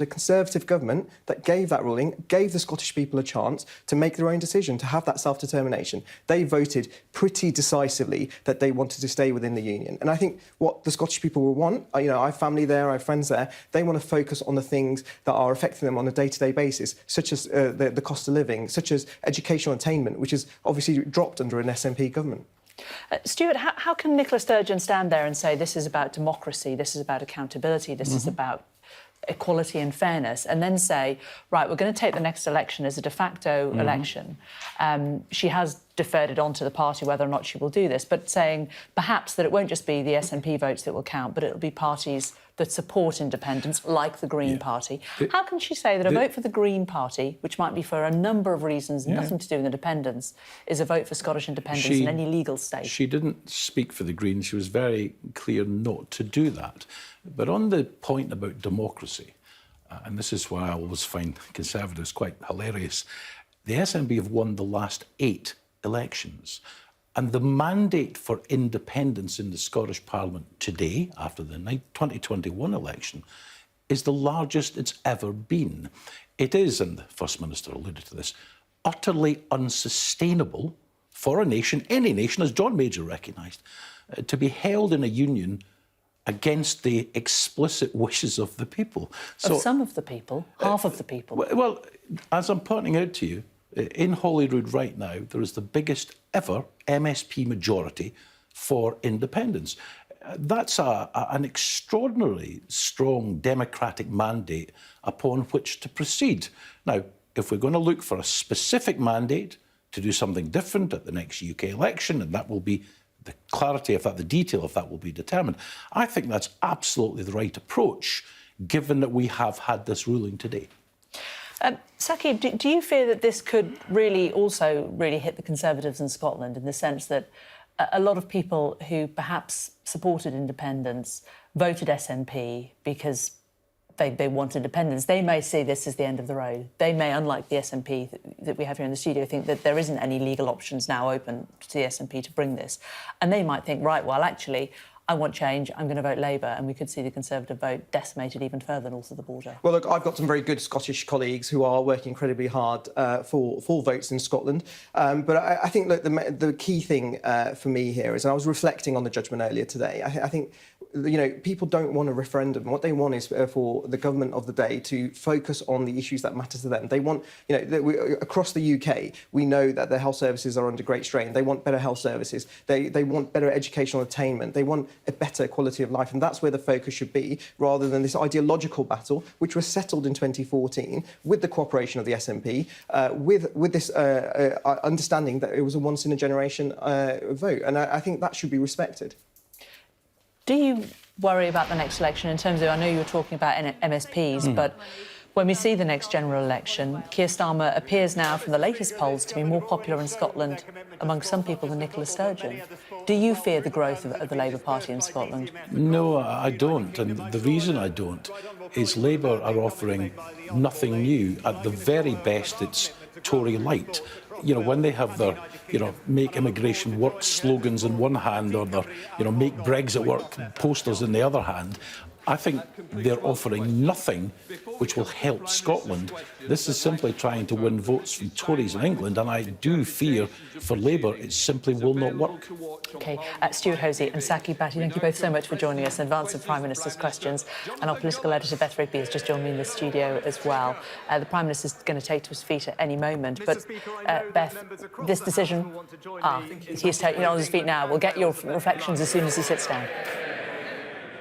The Conservative government that gave that ruling gave the Scottish people a chance to make their own decision, to have that self-determination. They voted pretty decisively that they wanted to stay within the Union. And I think what the Scottish people will want, I have family there, I have friends there, they want to focus on the things that are affecting them on a day-to-day basis, such as the cost of living, such as educational attainment, which is obviously dropped under an SNP government. Stuart, how can Nicola Sturgeon stand there and say this is about democracy, this is about accountability, this is about equality and fairness, and then say, right, we're going to take the next election as a de facto election. She has deferred it on to the party whether or not she will do this, but saying perhaps that it won't just be the SNP votes that will count, but it'll be parties that support independence, like the Green Party. How can she say that a vote for the Green Party, which might be for a number of reasons, nothing to do with independence, is a vote for Scottish independence in any legal state? She didn't speak for the Greens. She was very clear not to do that. But on the point about democracy, and this is why I always find Conservatives quite hilarious, the SNP have won the last 8 elections. And the mandate for independence in the Scottish Parliament today, after the 2021 election, is the largest it's ever been. It is, and the First Minister alluded to this, utterly unsustainable for a nation, any nation, as John Major recognised, to be held in a union against the explicit wishes of the people. So, of some of the people, half of the people. Well, as I'm pointing out to you, in Holyrood right now, there is the biggest ever MSP majority for independence. That's an extraordinarily strong democratic mandate upon which to proceed. Now, if we're going to look for a specific mandate to do something different at the next UK election, and that will be the clarity of that, the detail of that will be determined, I think that's absolutely the right approach, given that we have had this ruling today. Sir Keir, do you fear that this could really hit the Conservatives in Scotland, in the sense that a lot of people who perhaps supported independence voted SNP because they want independence? They may see this as the end of the road. They may, unlike the SNP that we have here in the studio, think that there isn't any legal options now open to the SNP to bring this. And they might think, right, well, actually, I want change, I'm going to vote Labour, and we could see the Conservative vote decimated even further north of the border. Well, look, I've got some very good Scottish colleagues who are working incredibly hard for full votes in Scotland. But I think that the key thing for me here is, and I was reflecting on the judgment earlier today, I think, people don't want a referendum. What they want is for the government of the day to focus on the issues that matter to them. They want, across the UK, we know that their health services are under great strain. They want better health services. They want better educational attainment. They want a better quality of life, and that's where the focus should be, rather than this ideological battle, which was settled in 2014 with the cooperation of the SNP, with this understanding that it was a once-in-a-generation vote, and I think that should be respected. Do you worry about the next election in terms of, I know you were talking about MSPs, but when we see the next general election, Keir Starmer appears now, from the latest polls, to be more popular in Scotland among some people than Nicola Sturgeon. Do you fear the growth of the Labour Party in Scotland? No, I don't. And the reason I don't is Labour are offering nothing new. At the very best, it's Tory light. When they have their, make immigration work slogans in one hand, or their, make Brexit work posters in the other hand, I think they're offering nothing which will help Scotland. This is simply trying to win votes from Tories in England, and I do fear for Labour it simply will not work. OK, Stuart Hosey and Sir Keir Starmer, thank you both so much for joining us in advance of Prime Minister's questions. And our political editor, Beth Rigby, has just joined me in the studio as well. The Prime Minister's going to take to his feet at any moment. But, Beth, this decision... he's taking it on his feet now. We'll get your reflections as soon as he sits down.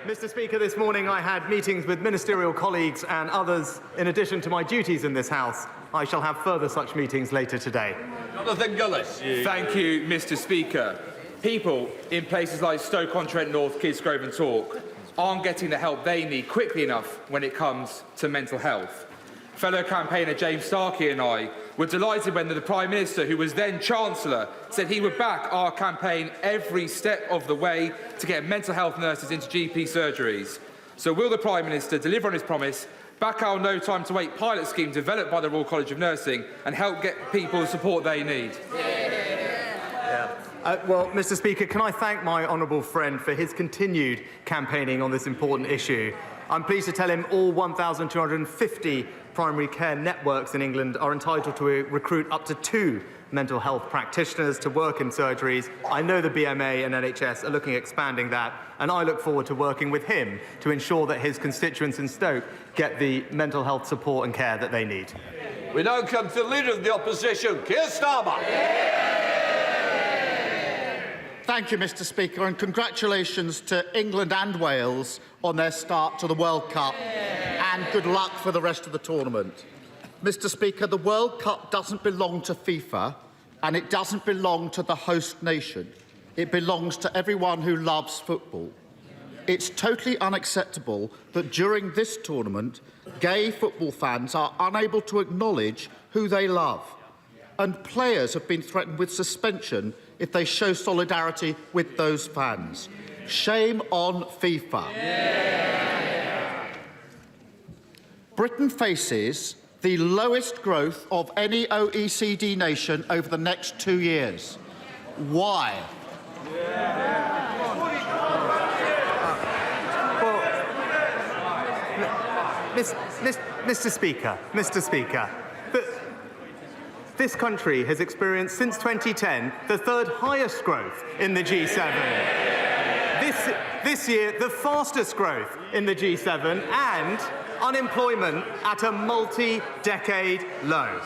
Mr. Speaker, this morning I had meetings with ministerial colleagues and others. In addition to my duties in this House, I shall have further such meetings later today. Jonathan Gullis. Thank you, Mr. Speaker. People in places like Stoke-on-Trent North, Kidsgrove and Tork aren't getting the help they need quickly enough when it comes to mental health. Fellow campaigner James Starkey and I were delighted when the Prime Minister, who was then Chancellor, said he would back our campaign every step of the way to get mental health nurses into GP surgeries. So will the Prime Minister deliver on his promise, back our No Time to Wait pilot scheme developed by the Royal College of Nursing, and help get people the support they need? Well, Mr. Speaker, can I thank my honourable friend for his continued campaigning on this important issue? I'm pleased to tell him all 1,250 primary care networks in England are entitled to recruit up to 2 mental health practitioners to work in surgeries. I know the BMA and NHS are looking at expanding that, and I look forward to working with him to ensure that his constituents in Stoke get the mental health support and care that they need. We now come to the Leader of the Opposition, Keir Starmer. Thank you, Mr. Speaker, and congratulations to England and Wales on their start to the World Cup, and good luck for the rest of the tournament. Mr. Speaker, the World Cup doesn't belong to FIFA, and it doesn't belong to the host nation. It belongs to everyone who loves football. It's totally unacceptable that during this tournament, gay football fans are unable to acknowledge who they love, and players have been threatened with suspension if they show solidarity with those fans. Shame on FIFA. Britain faces the lowest growth of any OECD nation over the next 2 years. Why? Mr. Speaker, this country has experienced since 2010 the 3rd highest growth in the G7. This year, the fastest growth in the G7, and unemployment at a multi-decade low.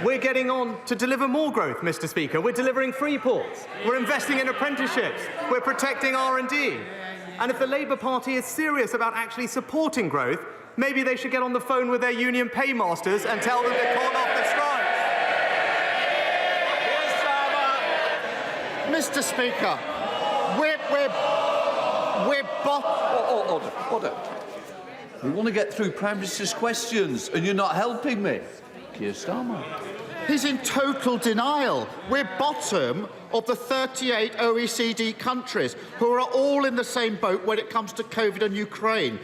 We're getting on to deliver more growth, Mr. Speaker. We're delivering free ports. We're investing in apprenticeships. We're protecting R&D. And if the Labour Party is serious about actually supporting growth, maybe they should get on the phone with their union paymasters and tell them to call off the strikes. Mr. Speaker, Order. We want to get through Prime Minister's questions, and you're not helping me. Keir Starmer. he's in total denial. We're bottom of the 38 OECD countries who are all in the same boat when it comes to COVID and Ukraine.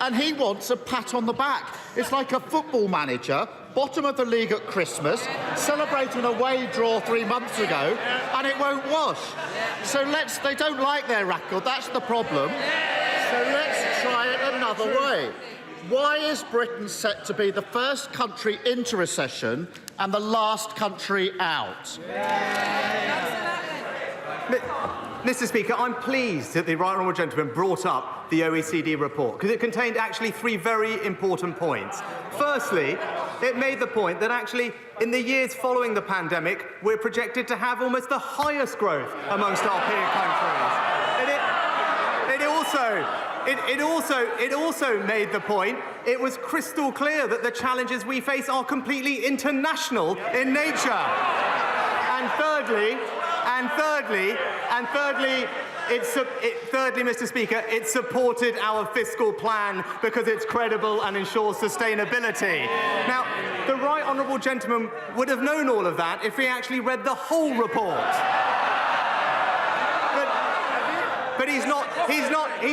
And he wants a pat on the back. It's like a football manager, bottom of the league at Christmas, celebrating an away draw 3 months ago, and it won't wash. So they don't like their record, that's the problem. So let's try it another way. Why is Britain set to be the first country into recession and the last country out? Mr. Speaker, I'm pleased that the Right Honourable Gentleman brought up the OECD report, because it contained actually 3 very important points. Firstly, it made the point that actually in the years following the pandemic, we're projected to have almost the highest growth amongst our peer countries. It also made the point, it was crystal clear that the challenges we face are completely international in nature. And thirdly, Mr. Speaker, it supported our fiscal plan because it's credible and ensures sustainability. Now, the Right Honourable Gentleman would have known all of that if he actually read the whole report. But he's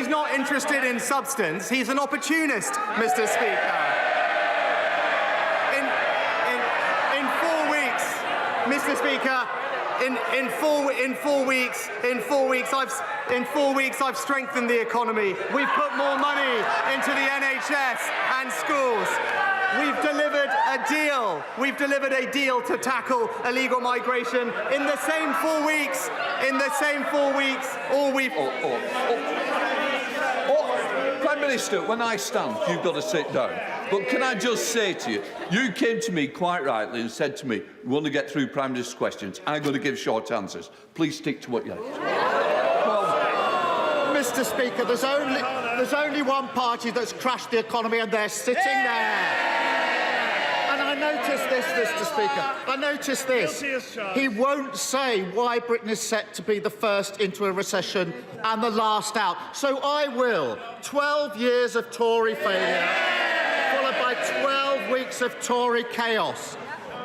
not interested in substance. He's an opportunist, Mr. Speaker. In 4 weeks, Mr. Speaker, in 4 weeks, I've strengthened the economy. We've put more money into the NHS and schools. We've delivered a deal. We've delivered a deal to tackle illegal migration. In the same 4 weeks, all we've... Prime Minister, when I stand, you've got to sit down. But can I just say to you, you came to me quite rightly and said to me, we want to get through Prime Minister's questions. I'm going to give short answers. Please stick to what you have. Mr. Speaker, there's only one party that's crashed the economy, and they're sitting there. And I noticed this, Mr. Speaker. I noticed this. He won't say why Britain is set to be the first into a recession and the last out. So I will. 12 years of Tory failure, followed by 12 weeks of Tory chaos.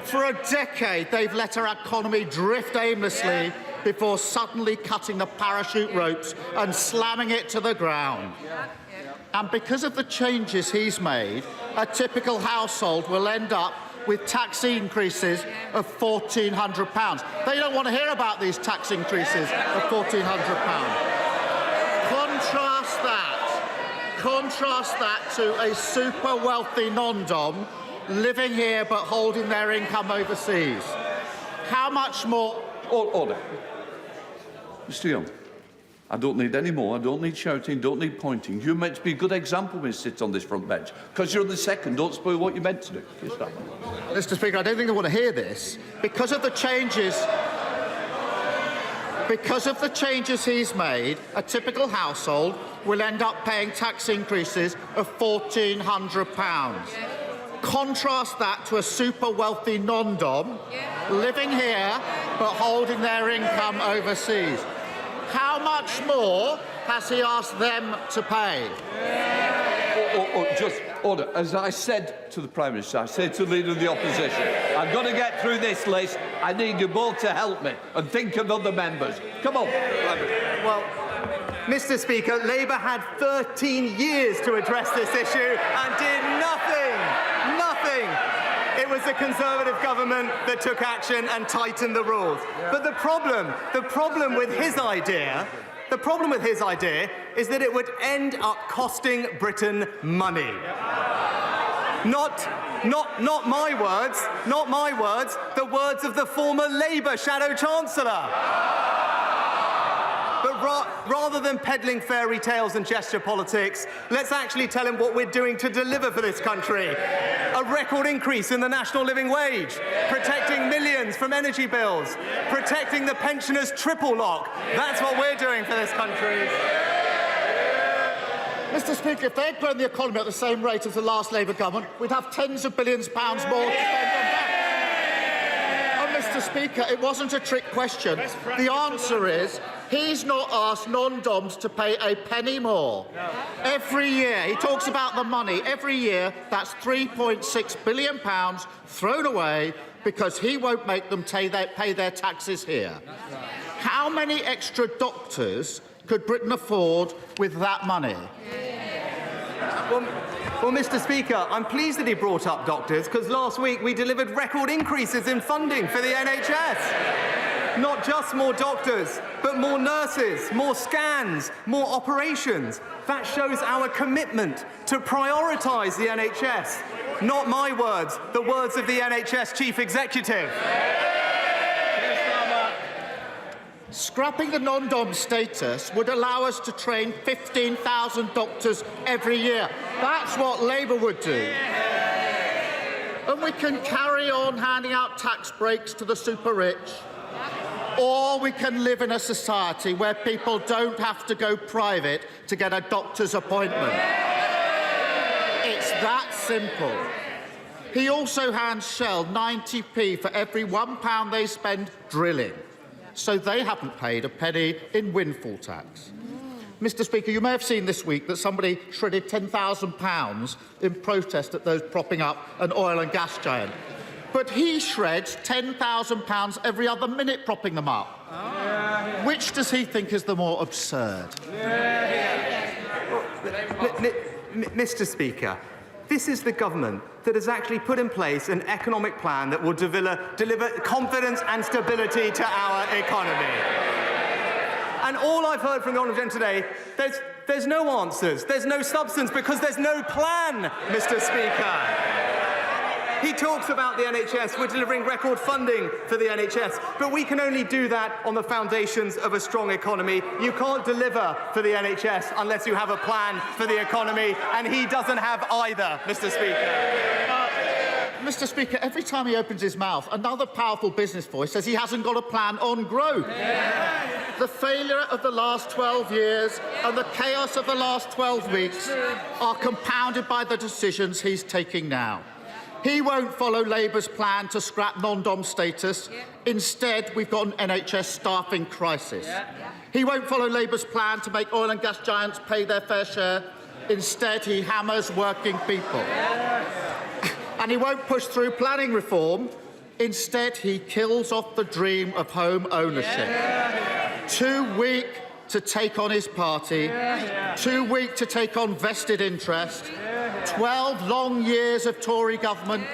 For a decade, they've let our economy drift aimlessly before suddenly cutting the parachute ropes and slamming it to the ground. And because of the changes he's made, a typical household will end up with tax increases of £1,400. They don't want to hear about these tax increases of £1,400. contrast that to a super wealthy non-dom living here but holding their income overseas. How much more? Order. Mr. Young, I don't need any more. I don't need shouting, don't need pointing. You're meant to be a good example when you sit on this front bench. Because you're the second, don't spoil what you're meant to do. Mr. Speaker, I don't think they want to hear this. Because of the changes he's made, a typical household will end up paying tax increases of £1,400. Contrast that to a super wealthy non-dom living here but holding their income overseas. How much more has he asked them to pay? Just order. As I said to the Prime Minister, I said to the Leader of the Opposition, I'm going to get through this list. I need you both to help me and think of other members. Come on. Well, Mr. Speaker, Labour had 13 years to address this issue and did nothing. Nothing. It was the Conservative government that took action and tightened the rules. But the problem with his idea is that it would end up costing Britain money. Not my words, the words of the former Labour Shadow Chancellor. But rather than peddling fairy tales and gesture politics, let's actually tell him what we're doing to deliver for this country. A record increase in the national living wage, protecting millions from energy bills, protecting the pensioners' triple lock. That's what we're doing for this country. Mr. Speaker, if they'd grown the economy at the same rate as the last Labour government, we'd have tens of billions of pounds more to spend on that. Mr. Speaker, it wasn't a trick question. The answer is he's not asked non-doms to pay a penny more. Every year, he talks about the money. Every year, that's £3.6 billion thrown away because he won't make them pay their taxes here. How many extra doctors could Britain afford with that money? Well, Mr. Speaker, I'm pleased that he brought up doctors, because last week we delivered record increases in funding for the NHS. Not just more doctors, but more nurses, more scans, more operations. That shows our commitment to prioritise the NHS. Not my words, the words of the NHS Chief Executive. Scrapping the non-dom status would allow us to train 15,000 doctors every year. That's what Labour would do. And we can carry on handing out tax breaks to the super rich. Or we can live in a society where people don't have to go private to get a doctor's appointment. It's that simple. He also hands Shell 90p for every £1 they spend drilling. So they haven't paid a penny in windfall tax. Mr. Speaker, you may have seen this week that somebody shredded £10,000 in protest at those propping up an oil and gas giant. But he shreds £10,000 every other minute propping them up. Which does he think is the more absurd? Mr. Speaker, this is the government that has actually put in place an economic plan that will deliver confidence and stability to our economy. And all I've heard from the Honourable Gentleman today, there's no answers, there's no substance, because there's no plan, Mr. Speaker. He talks about the NHS, we're delivering record funding for the NHS, but we can only do that on the foundations of a strong economy. You can't deliver for the NHS unless you have a plan for the economy, and he doesn't have either, Mr. Speaker. Mr. Speaker, every time he opens his mouth, another powerful business voice says he hasn't got a plan on growth. The failure of the last 12 years and the chaos of the last 12 weeks are compounded by the decisions he's taking now. He won't follow Labour's plan to scrap non-dom status. Instead, we've got an NHS staffing crisis. He won't follow Labour's plan to make oil and gas giants pay their fair share. Instead, he hammers working people. And he won't push through planning reform. Instead, he kills off the dream of home ownership. Too weak to take on his party, too weak to take on vested interest. 12 long years of Tory government,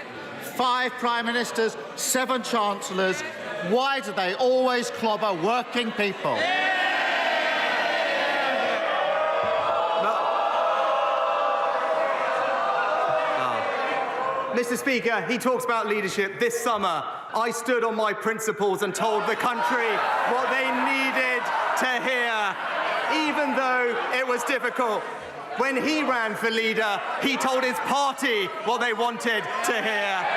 5 Prime Ministers, 7 Chancellors. Why do they always clobber working people? Mr. Speaker, he talks about leadership. This summer, I stood on my principles and told the country what they needed to hear, even though it was difficult. When he ran for leader, he told his party what they wanted to hear.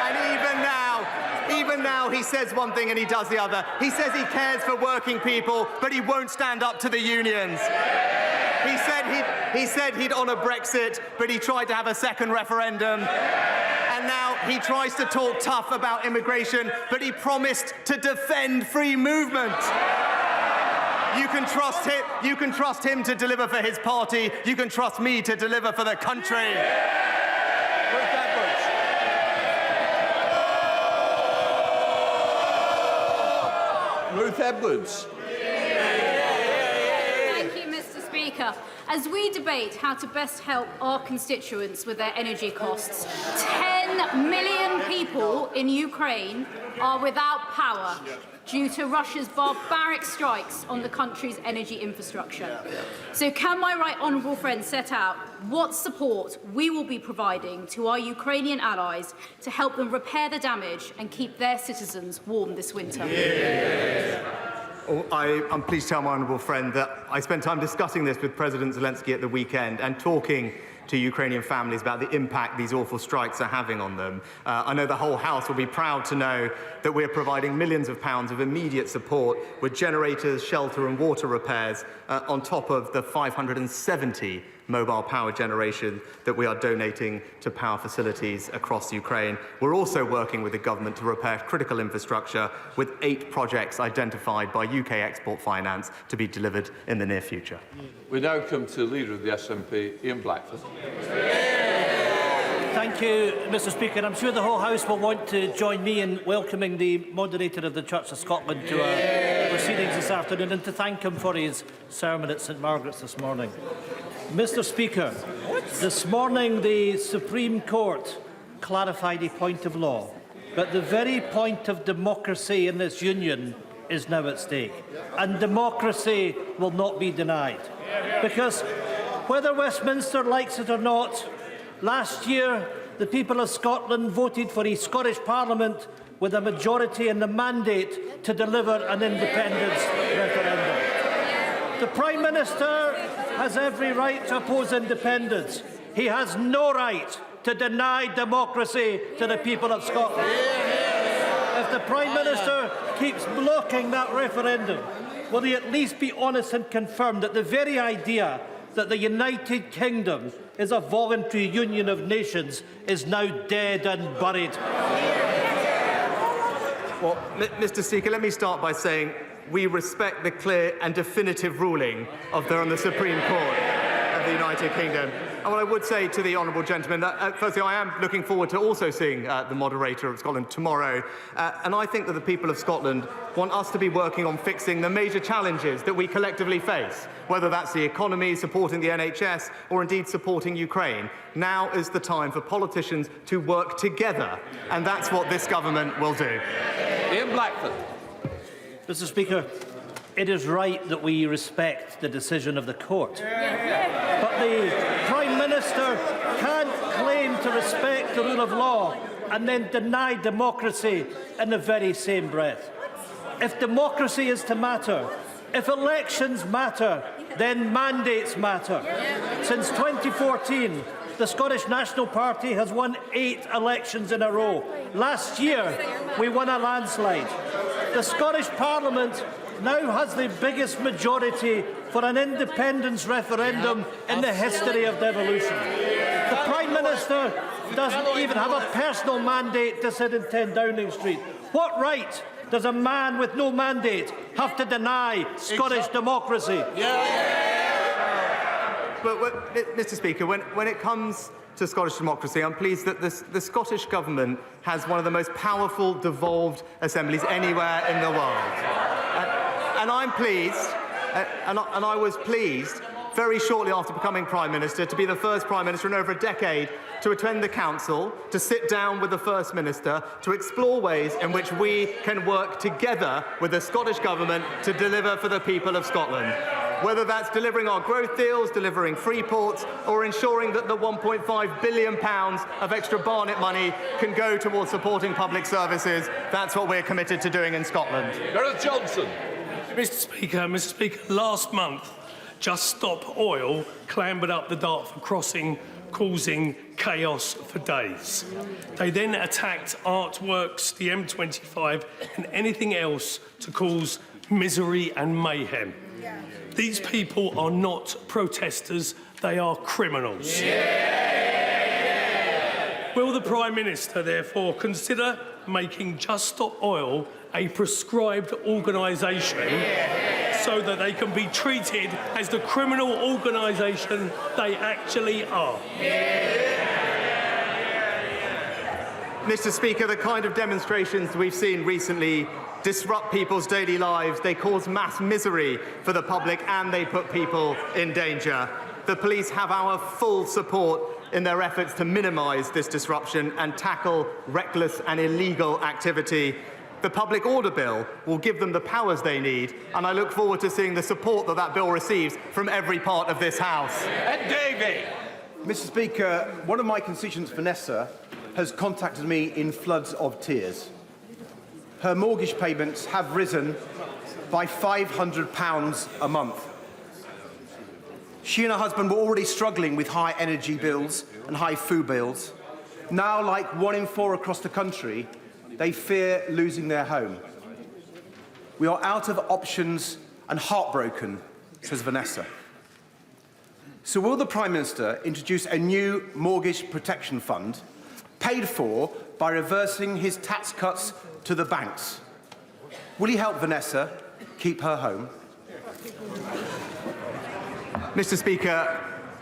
And even now, he says one thing and he does the other. He says he cares for working people, but he won't stand up to the unions. He said he'd honour Brexit, but he tried to have a second referendum. And now he tries to talk tough about immigration, but he promised to defend free movement. You can trust him. You can trust him to deliver for his party. You can trust me to deliver for the country. Ruth Edwards. Thank you, Mr. Speaker. As we debate how to best help our constituents with their energy costs, 10 million people in Ukraine are without power due to Russia's barbaric strikes on the country's energy infrastructure. So can my right honourable friend set out what support we will be providing to our Ukrainian allies to help them repair the damage and keep their citizens warm this winter? I'm pleased to tell my honourable friend that I spent time discussing this with President Zelensky at the weekend and talking to Ukrainian families about the impact these awful strikes are having on them. I know the whole House will be proud to know that we're providing millions of pounds of immediate support with generators, shelter and water repairs on top of the 570 mobile power generation that we are donating to power facilities across Ukraine. We're also working with the government to repair critical infrastructure with 8 projects identified by UK Export Finance to be delivered in the near future. We now come to the Leader of the SNP, Ian Blackford. Thank you, Mr. Speaker. I'm sure the whole House will want to join me in welcoming the moderator of the Church of Scotland to our proceedings this afternoon and to thank him for his sermon at St Margaret's this morning. Mr. Speaker, this morning the Supreme Court clarified a point of law, but the very point of democracy in this union is now at stake, and democracy will not be denied. Because whether Westminster likes it or not, last year the people of Scotland voted for a Scottish Parliament with a majority and the mandate to deliver an independence referendum. The Prime Minister has every right to oppose independence. He has no right to deny democracy to the people of Scotland. If the Prime Minister keeps blocking that referendum, will he at least be honest and confirm that the very idea that the United Kingdom is a voluntary union of nations is now dead and buried? Well, Mr. Speaker, let me start by saying we respect the clear and definitive ruling of the Supreme Court of the United Kingdom. And what I would say to the honourable gentleman, that, firstly, I am looking forward to also seeing the moderator of Scotland tomorrow. And I think that the people of Scotland want us to be working on fixing the major challenges that we collectively face, whether that's the economy, supporting the NHS, or indeed supporting Ukraine. Now is the time for politicians to work together, and that's what this government will do. Ian Blackford. Mr. Speaker, it is right that we respect the decision of the court. But the Prime Minister can't claim to respect the rule of law and then deny democracy in the very same breath. If democracy is to matter, if elections matter, then mandates matter. Since 2014, the Scottish National Party has won 8 elections in a row. Last year, we won a landslide. The Scottish Parliament now has the biggest majority for an independence referendum in the history of devolution. The Prime Minister doesn't even have a personal mandate to sit in 10 Downing Street. What right does a man with no mandate have to deny Scottish democracy? But, Mr. Speaker, when it comes to Scottish democracy, I'm pleased that the Scottish Government has one of the most powerful devolved assemblies anywhere in the world. And I'm pleased, and I was pleased, very shortly after becoming Prime Minister, to be the first Prime Minister in over a decade to attend the Council, to sit down with the First Minister, to explore ways in which we can work together with the Scottish Government to deliver for the people of Scotland. whether that's delivering our growth deals, delivering free ports, or ensuring that the £1.5 billion of extra Barnet money can go towards supporting public services. That's what we're committed to doing in Scotland. Gareth Johnson. Mr Speaker, last month, Just Stop Oil clambered up the Dartford crossing, causing chaos for days. They then attacked artworks, the M25, and anything else to cause misery and mayhem. These people are not protesters, they are criminals. Will the Prime Minister therefore consider making Just Stop Oil a prescribed organisation so that they can be treated as the criminal organisation they actually are? Mr. Speaker, the kind of demonstrations we've seen recently disrupt people's daily lives. They cause mass misery for the public and they put people in danger. The police have our full support in their efforts to minimise this disruption and tackle reckless and illegal activity. The Public Order Bill will give them the powers they need, and I look forward to seeing the support that that bill receives from every part of this House. Ed Davey. Mr. Speaker, one of my constituents, Vanessa, has contacted me in floods of tears. Her mortgage payments have risen by £500 a month. She and her husband were already struggling with high energy bills and high food bills. Now, like 1 in 4 across the country, they fear losing their home. We are out of options and heartbroken, says Vanessa. So will the Prime Minister introduce a new mortgage protection fund paid for by reversing his tax cuts to the banks? Will he help Vanessa keep her home? Mr. Speaker,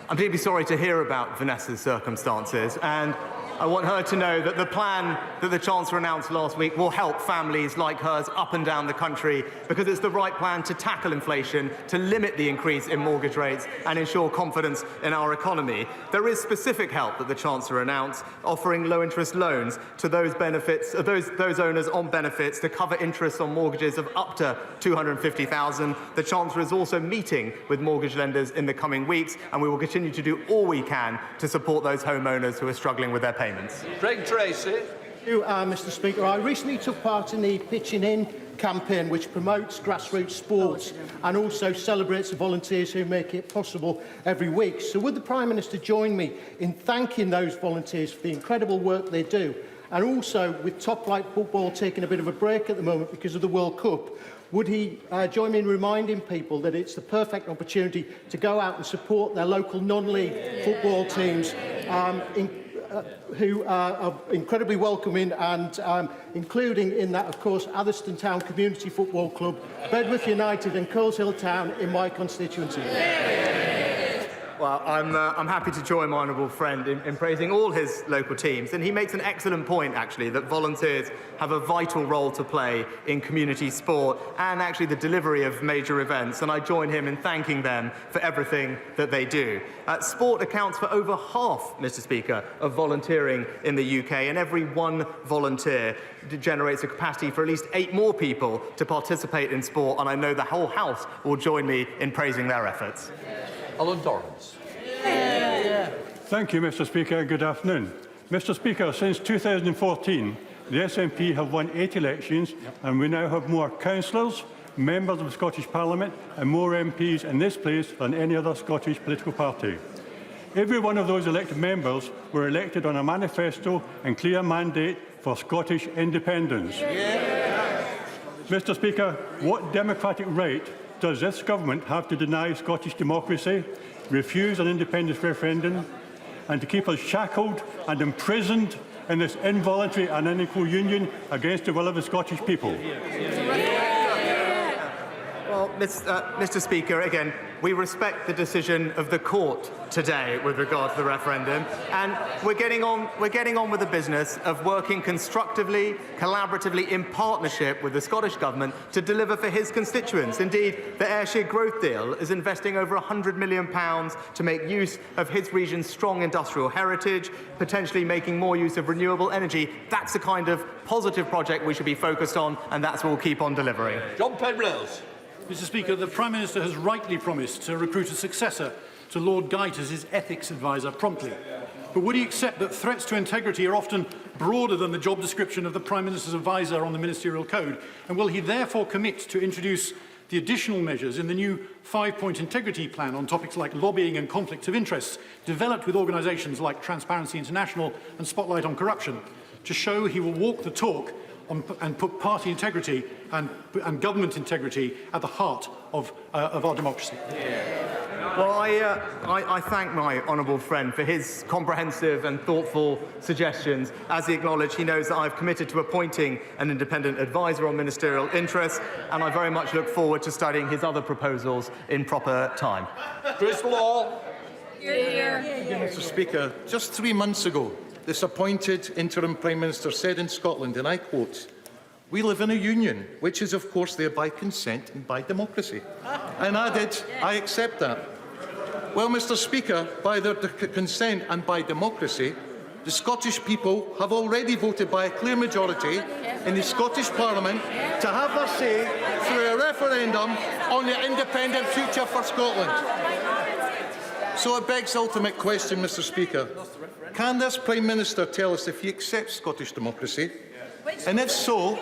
I'm deeply sorry to hear about Vanessa's circumstances, and I want her to know that the plan that the Chancellor announced last week will help families like hers up and down the country, because it's the right plan to tackle inflation, to limit the increase in mortgage rates and ensure confidence in our economy. There is specific help that the Chancellor announced, offering low-interest loans to those owners on benefits to cover interest on mortgages of up to $250,000. The Chancellor is also meeting with mortgage lenders in the coming weeks, and we will continue to do all we can to support those homeowners who are struggling with their payments. Greg Tracy. Thank you, Mr. Speaker. I recently took part in the Pitching In campaign, which promotes grassroots sports and also celebrates the volunteers who make it possible every week. So would the Prime Minister join me in thanking those volunteers for the incredible work they do? And also, with top-flight football taking a bit of a break at the moment because of the World Cup, would he join me in reminding people that it's the perfect opportunity to go out and support their local non-league football teams who are incredibly welcoming, and including in that, of course, Atherstone Town Community Football Club, Bedworth United and Coleshill Town in my constituency. Well, I'm happy to join my honourable friend in praising all his local teams. And he makes an excellent point, actually, that volunteers have a vital role to play in community sport and actually the delivery of major events. And I join him in thanking them for everything that they do. Sport accounts for over half, Mr. Speaker, of volunteering in the UK. And every one volunteer generates a capacity for at least 8 more people to participate in sport. And I know the whole House will join me in praising their efforts. Alan Dorrance. Thank you, Mr. Speaker. Good afternoon. Mr. Speaker, since 2014, the SNP have won 8 elections, and we now have more councillors, members of the Scottish Parliament, and more MPs in this place than any other Scottish political party. Every one of those elected members were elected on a manifesto and clear mandate for Scottish independence. Mr. Speaker, what democratic right does this government have to deny Scottish democracy, refuse an independence referendum, and to keep us shackled and imprisoned in this involuntary and unequal union against the will of the Scottish people? Well, Mr. Speaker, again, we respect the decision of the court today with regard to the referendum, and we're getting on with the business of working constructively, collaboratively, in partnership with the Scottish Government to deliver for his constituents. Indeed, the Ayrshire Growth Deal is investing over £100 million to make use of his region's strong industrial heritage, potentially making more use of renewable energy. That's the kind of positive project we should be focused on, and that's what we'll keep on delivering. John Penrose. Mr. Speaker, the Prime Minister has rightly promised to recruit a successor to Lord Geit as his ethics adviser promptly. But would he accept that threats to integrity are often broader than the job description of the Prime Minister's adviser on the Ministerial Code? And will he therefore commit to introduce the additional measures in the new 5-point integrity plan on topics like lobbying and conflicts of interest, developed with organisations like Transparency International and Spotlight on Corruption, to show he will walk the talk and put party integrity and government integrity at the heart of our democracy? Well, I thank my honourable friend for his comprehensive and thoughtful suggestions. As he acknowledged, he knows that I've committed to appointing an independent adviser on ministerial interests, and I very much look forward to studying his other proposals in proper time. Chris Law. Mr. Speaker, just 3 months ago, this appointed interim Prime Minister said in Scotland, and I quote, "We live in a union, which is of course there by consent and by democracy." And added, "I accept that." Well, Mr. Speaker, by their consent and by democracy, the Scottish people have already voted by a clear majority in the Scottish Parliament to have their say through a referendum on the independent future for Scotland. So it begs the ultimate question, Mr. Speaker. Can this Prime Minister tell us if he accepts Scottish democracy? And if so,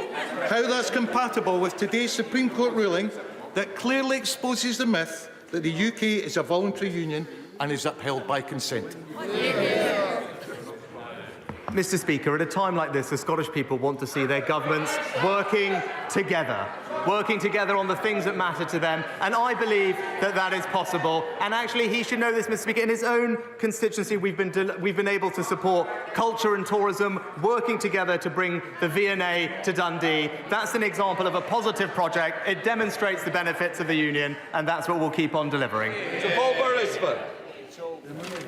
how that's compatible with today's Supreme Court ruling that clearly exposes the myth that the UK is a voluntary union and is upheld by consent? Mr. Speaker, at a time like this, the Scottish people want to see their governments working together on the things that matter to them, and I believe that that is possible. And actually, he should know this, Mr. Speaker. In his own constituency, we've been able to support culture and tourism, working together to bring the V&A to Dundee. That's an example of a positive project. It demonstrates the benefits of the union, and that's what we'll keep on delivering. Sir Paul Beresford.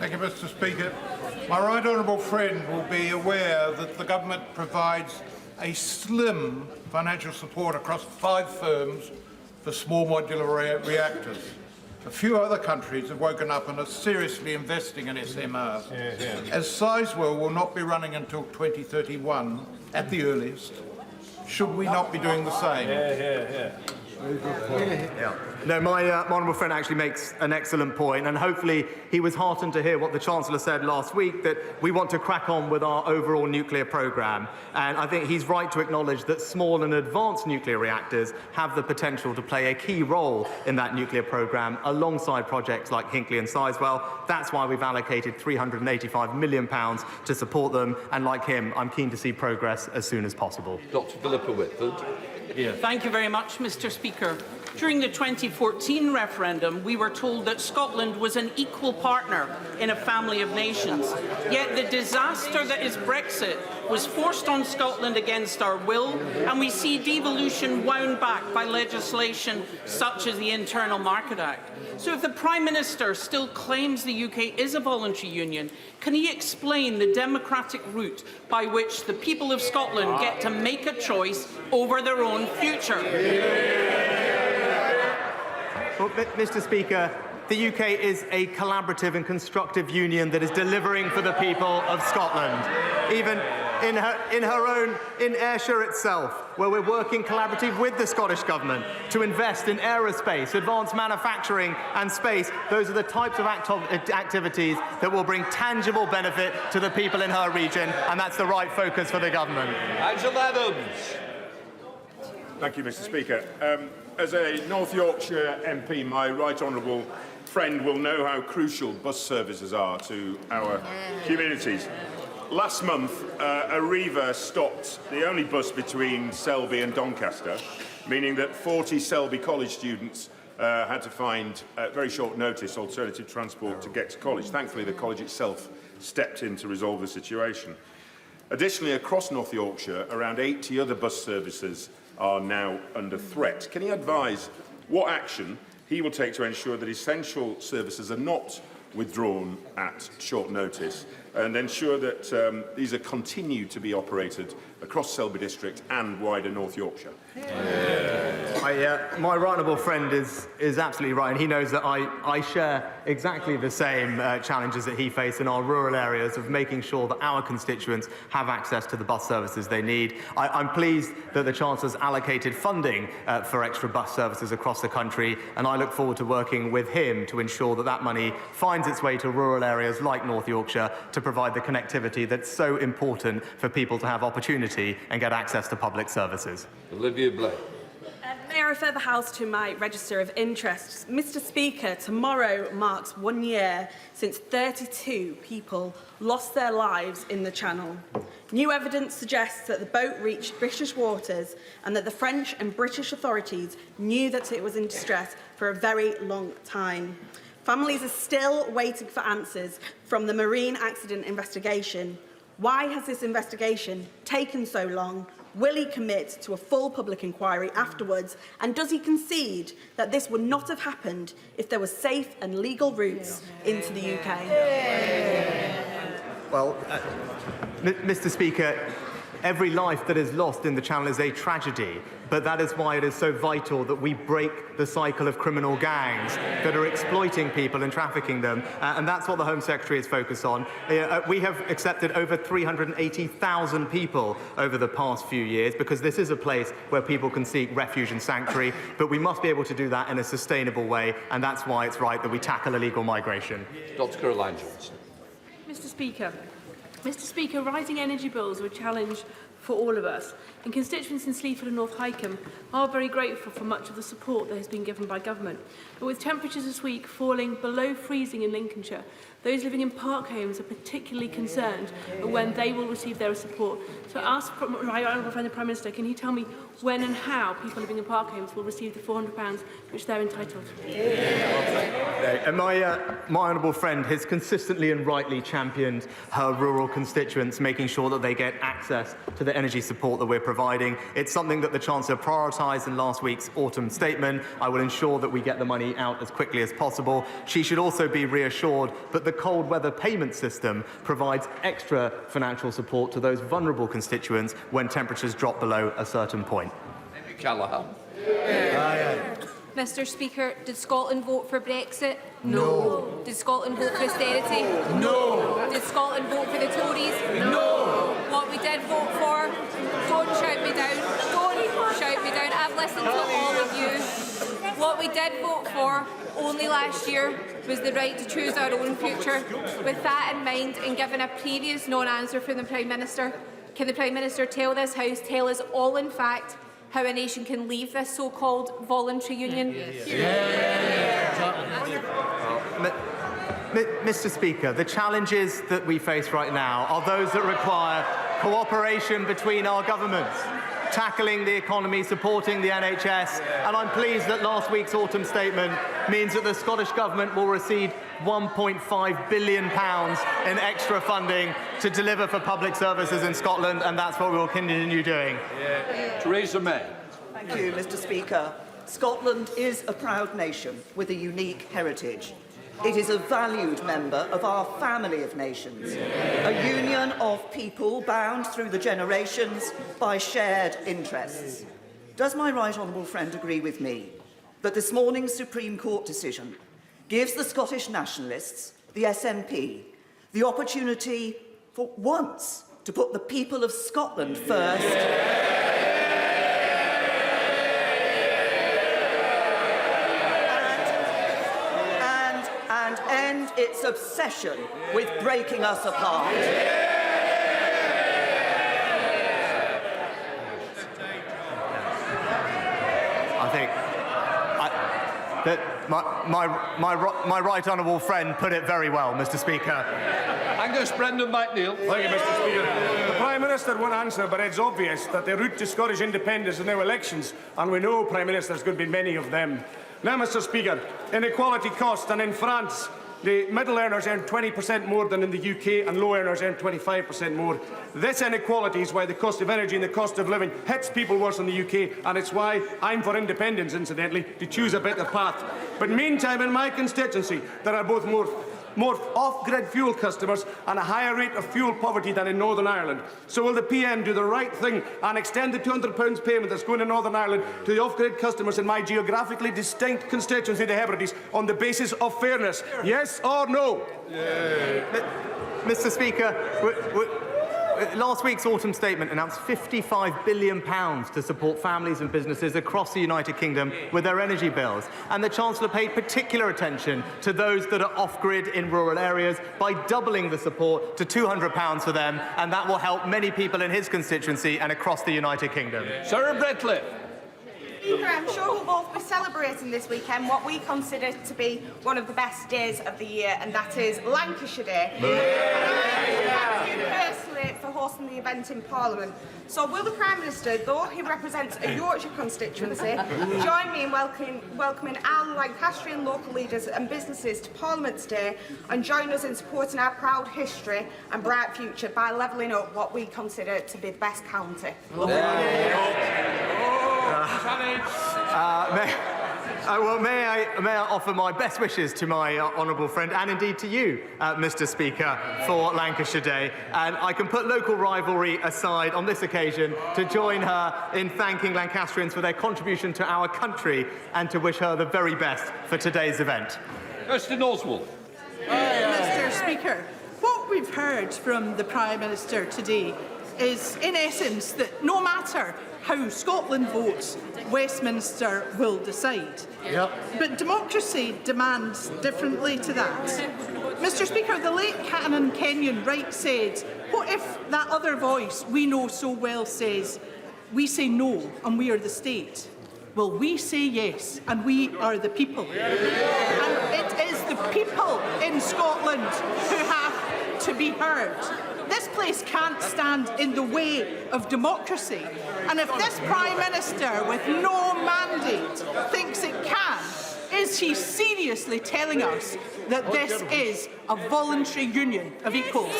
Thank you, Mr. Speaker. My right honourable friend will be aware that the government provides a slim financial support across 5 firms for small modular reactors. A few other countries have woken up and are seriously investing in SMRs. As Sizewell will not be running until 2031 at the earliest, should we not be doing the same? No, my honourable friend actually makes an excellent point, and hopefully he was heartened to hear what the Chancellor said last week, that we want to crack on with our overall nuclear programme. And I think he's right to acknowledge that small and advanced nuclear reactors have the potential to play a key role in that nuclear programme alongside projects like Hinkley and Sizewell. That's why we've allocated £385 million to support them, and like him, I'm keen to see progress as soon as possible. Dr. Philippa Whitford. Thank you very much, Mr. Speaker. During the 2014 referendum, we were told that Scotland was an equal partner in a family of nations. Yet the disaster that is Brexit was forced on Scotland against our will, and we see devolution wound back by legislation such as the Internal Market Act. So if the Prime Minister still claims the UK is a voluntary union, can he explain the democratic route by which the people of Scotland get to make a choice over their own future? Well, Mr. Speaker, the UK is a collaborative and constructive union that is delivering for the people of Scotland. Even in Ayrshire itself, where we're working collaboratively with the Scottish Government to invest in aerospace, advanced manufacturing and space. Those are the types of activities that will bring tangible benefit to the people in her region, and that's the right focus for the Government. Angela Adams. Thank you, Mr. Speaker. As a North Yorkshire MP, my right honourable friend will know how crucial bus services are to our communities. Last month, Arriva stopped the only bus between Selby and Doncaster, meaning that 40 Selby College students had to find, at very short notice, alternative transport to get to college. Thankfully, the college itself stepped in to resolve the situation. Additionally, across North Yorkshire, around 80 other bus services are now under threat. Can he advise what action he will take to ensure that essential services are not withdrawn at short notice, and ensure that these are continued to be operated across Selby District and wider North Yorkshire? My right honourable friend is absolutely right, and he knows that I share exactly the same challenges that he faces in our rural areas of making sure that our constituents have access to the bus services they need. I'm pleased that the Chancellor's allocated funding for extra bus services across the country, and I look forward to working with him to ensure that that money finds its way to rural areas like North Yorkshire to provide the connectivity that's so important for people to have opportunity and get access to public services. Olivia Blake. May I refer the House to my register of interests? Mr. Speaker, tomorrow marks 1 year since 32 people lost their lives in the Channel. New evidence suggests that the boat reached British waters and that the French and British authorities knew that it was in distress for a very long time. Families are still waiting for answers from the Marine Accident Investigation. Why has this investigation taken so long? Will he commit to a full public inquiry afterwards? And does he concede that this would not have happened if there were safe and legal routes into the UK? Well, Mr. Speaker, every life that is lost in the Channel is a tragedy, but that is why it is so vital that we break the cycle of criminal gangs that are exploiting people and trafficking them, and that's what the Home Secretary is focused on. We have accepted over 380,000 people over the past few years because this is a place where people can seek refuge and sanctuary, but we must be able to do that in a sustainable way, and that's why it's right that we tackle illegal migration. Dr. Caroline Johnson. Mr. Speaker, rising energy bills are a challenge for all of us, and constituents in Sleaford and North Hykeham are very grateful for much of the support that has been given by government. But with temperatures this week falling below freezing in Lincolnshire, those living in park homes are particularly concerned when they will receive their support. So I ask my honourable friend the Prime Minister, can he tell me when and how people living in park homes will receive the £400 which they're entitled to? And my honourable friend has consistently and rightly championed her rural constituents, making sure that they get access to the energy support that we're providing. It's something that the Chancellor prioritised in last week's autumn statement. I will ensure that we get the money out as quickly as possible. She should also be reassured that the cold weather payment system provides extra financial support to those vulnerable constituents when temperatures drop below a certain point. Callaghan. Mr. Speaker, did Scotland vote for Brexit? No. Did Scotland vote for austerity? No. Did Scotland vote for the Tories? No. What we did vote for, don't shout me down, don't shout me down, I've listened to all of you. What we did vote for only last year was the right to choose our own future. With that in mind, and given a previous non-answer from the Prime Minister, can the Prime Minister tell this House, tell us all in fact, how a nation can leave this so-called voluntary union? Mr. Speaker, the challenges that we face right now are those that require cooperation between our governments, tackling the economy, supporting the NHS, and I'm pleased that last week's autumn statement means that the Scottish Government will receive £1.5 billion in extra funding to deliver for public services in Scotland, and that's what we will continue doing. Theresa May. Thank you, Mr. Speaker. Scotland is a proud nation with a unique heritage. It is a valued member of our family of nations, a union of people bound through the generations by shared interests. Does my right honourable friend agree with me that this morning's Supreme Court decision gives the Scottish nationalists, the SNP, the opportunity for once to put the people of Scotland first? And end its obsession with breaking us apart. I think that my right honourable friend put it very well, Mr. Speaker. Angus Brendan McNeill. Thank you, Mr. Speaker. The Prime Minister won't answer, but it's obvious that the route to Scottish independence is now elections, and we know, Prime Minister, there's going to be many of them. Now, Mr. Speaker, inequality cost, and in France, the middle earners earn 20% more than in the UK, and low earners earn 25% more. This inequality is why the cost of energy and the cost of living hits people worse in the UK, and it's why I'm for independence, incidentally, to choose a better path. But meantime, in my constituency, there are both more more off-grid fuel customers and a higher rate of fuel poverty than in Northern Ireland. So will the PM do the right thing and extend the £200 payment that's going to Northern Ireland to the off-grid customers in my geographically distinct constituency, the Hebrides, on the basis of fairness? Yes or no? Mr. Speaker, last week's autumn statement announced £55 billion to support families and businesses across the United Kingdom with their energy bills. And the Chancellor paid particular attention to those that are off-grid in rural areas by doubling the support to £200 for them, and that will help many people in his constituency and across the United Kingdom. Sarah Bretliff. Speaker, I'm sure we'll both be celebrating this weekend what we consider to be one of the best days of the year, and that is Lancashire Day. Thank you personally for hosting the event in Parliament. So will the Prime Minister, though he represents a Yorkshire constituency, join me in welcoming our Lancastrian local leaders and businesses to Parliament today and join us in supporting our proud history and bright future by levelling up what we consider to be the best county? May I offer my best wishes to my honourable friend and indeed to you, Mr. Speaker, for Lancashire Day. And I can put local rivalry aside on this occasion to join her in thanking Lancastrians for their contribution to our country and to wish her the very best for today's event. Mr. Oswald. Mr. Speaker, what we've heard from the Prime Minister today is, in essence, that no matter how Scotland votes, Westminster will decide. Yep. But democracy demands differently to that. Mr. Speaker, the late Canon Kenyon Wright said, what if that other voice we know so well says, we say no and we are the state? Well, we say yes and we are the people. And it is the people in Scotland who have to be heard. This place can't stand in the way of democracy. And if this Prime Minister with no mandate thinks it can, is he seriously telling us that this is a voluntary union of equals?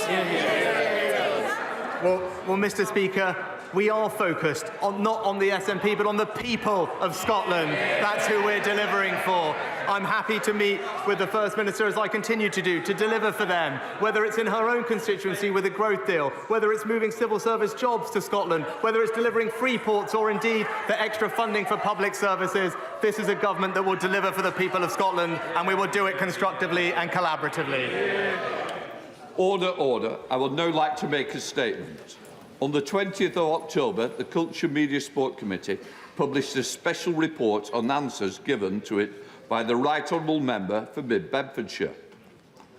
Well, Mr. Speaker, we are focused not on the SNP, but on the people of Scotland. That's who we're delivering for. I'm happy to meet with the First Minister, as I continue to do, to deliver for them, whether it's in her own constituency with a growth deal, whether it's moving civil service jobs to Scotland, whether it's delivering free ports or indeed the extra funding for public services. This is a government that will deliver for the people of Scotland, and we will do it constructively and collaboratively. Order, order. I would now like to make a statement. On the 20th of October, the Culture, Media, Sport Committee published a special report on answers given to it by the Right Honourable Member for Mid-Bedfordshire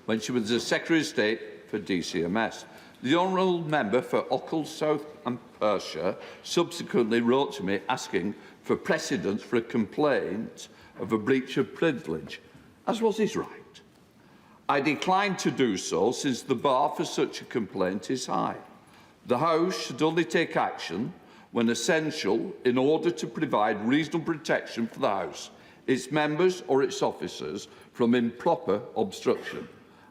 when she was the Secretary of State for DCMS. The Honourable Member for Ochil, South and Perthshire subsequently wrote to me asking for precedence for a complaint of a breach of privilege, as was his right. I declined to do so since the bar for such a complaint is high. The House should only take action when essential in order to provide reasonable protection for the House, its members or its officers from improper obstruction.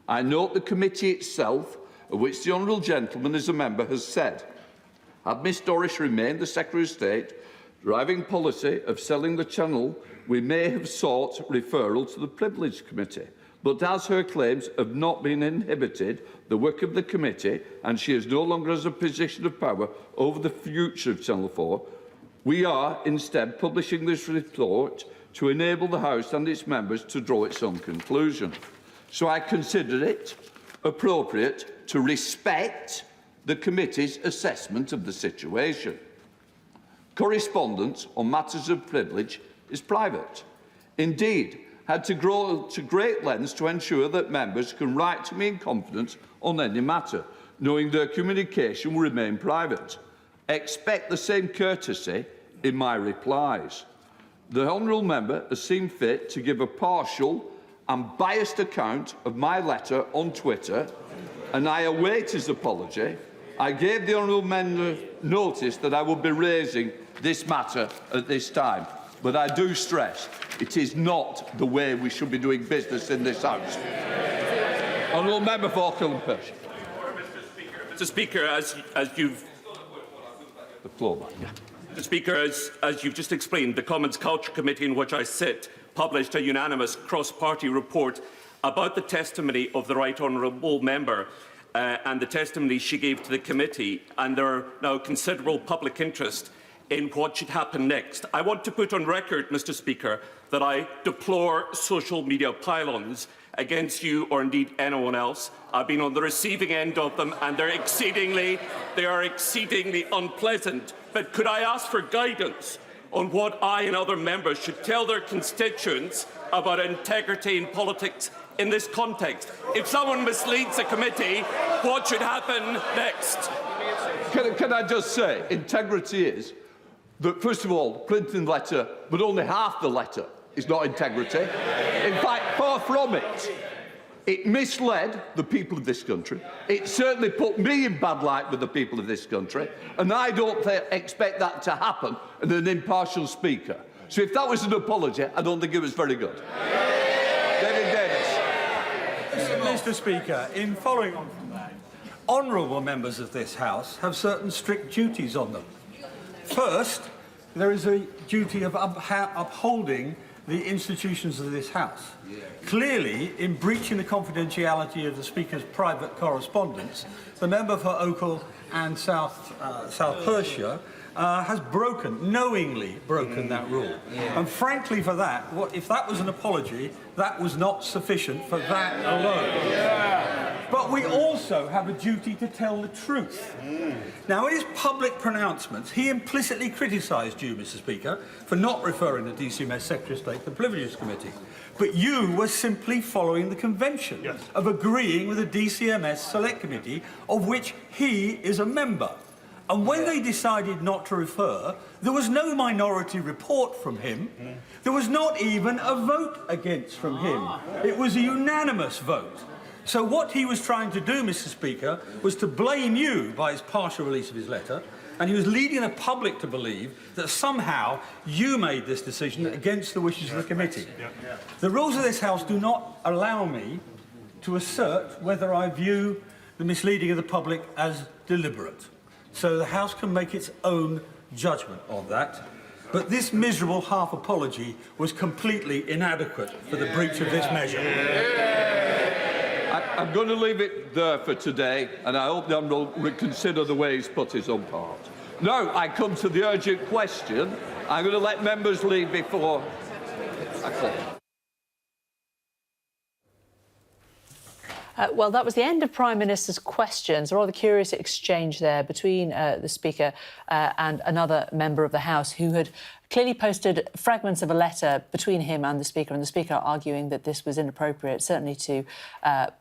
I note the committee itself, of which the honourable gentleman is a member, has said, had Miss Doris remained the Secretary of State, driving policy of selling the channel, we may have sought referral to the Privilege Committee. But as her claims have not been inhibited, the work of the committee, and she is no longer has a position of power over the future of Channel 4, we are instead publishing this report to enable the House and its members to draw its own conclusion. So I consider it appropriate to respect the committee's assessment of the situation. Correspondence on matters of privilege is private. Indeed, had to grow to great lengths to ensure that members can write to me in confidence on any matter, knowing their communication will remain private. Expect the same courtesy in my replies. The Honourable Member has seen fit to give a partial and biased account of my letter on Twitter, and I await his apology. I gave the Honourable Member notice that I would be raising this matter at this time, but I do stress it is not the way we should be doing business in this House. Honourable Member for Ochil and Perthshire. Mr. Speaker, as you've the floor, yeah. Mr. Speaker, as you've just explained, the Commons Culture Committee, in which I sit, published a unanimous cross-party report about the testimony of the Right Honourable Member and the testimony she gave to the committee, and there are now considerable public interest in what should happen next. I want to put on record, Mr Speaker, that I deplore social media pylons against you or indeed anyone else. I've been on the receiving end of them and they are exceedingly unpleasant. But could I ask for guidance on what I and other members should tell their constituents about integrity in politics in this context? If someone misleads a committee, what should happen next? Can I just say, integrity is that, first of all, Clinton letter, but only half the letter is not integrity. In fact, far from it. It misled the people of this country. It certainly put me in bad light with the people of this country, and I don't expect that to happen in an impartial speaker. So if that was an apology, I don't think it was very good. David Davis. Mr Speaker, in following on from that, honourable members of this House have certain strict duties on them. First, there is a duty of upholding the institutions of this House. Clearly, in breaching the confidentiality of the Speaker's private correspondence, the member for Oakle and South Perthshire has knowingly broken that rule. And frankly, for that, if that was an apology, that was not sufficient for that alone. But we also have a duty to tell the truth. Now, in his public pronouncements, he implicitly criticised you, Mr Speaker, for not referring the DCMS Secretary of State to the Privileges Committee. But you were simply following the convention of agreeing with the DCMS Select Committee, of which he is a member. And when they decided not to refer, there was no minority report from him. There was not even a vote against from him. It was a unanimous vote. So what he was trying to do, Mr Speaker, was to blame you by his partial release of his letter, and he was leading the public to believe that somehow you made this decision against the wishes of the committee. The rules of this House do not allow me to assert whether I view the misleading of the public as deliberate. So the House can make its own judgment on that. But this miserable half apology was completely inadequate for the breach of this measure. I'm going to leave it there for today, and I hope them will reconsider the way he's put his own part. Now, I come to the urgent question. I'm going to let members leave before... Well, that was the end of Prime Minister's questions. A rather curious exchange there between the Speaker and another member of the House who had clearly posted fragments of a letter between him and the Speaker arguing that this was inappropriate, certainly to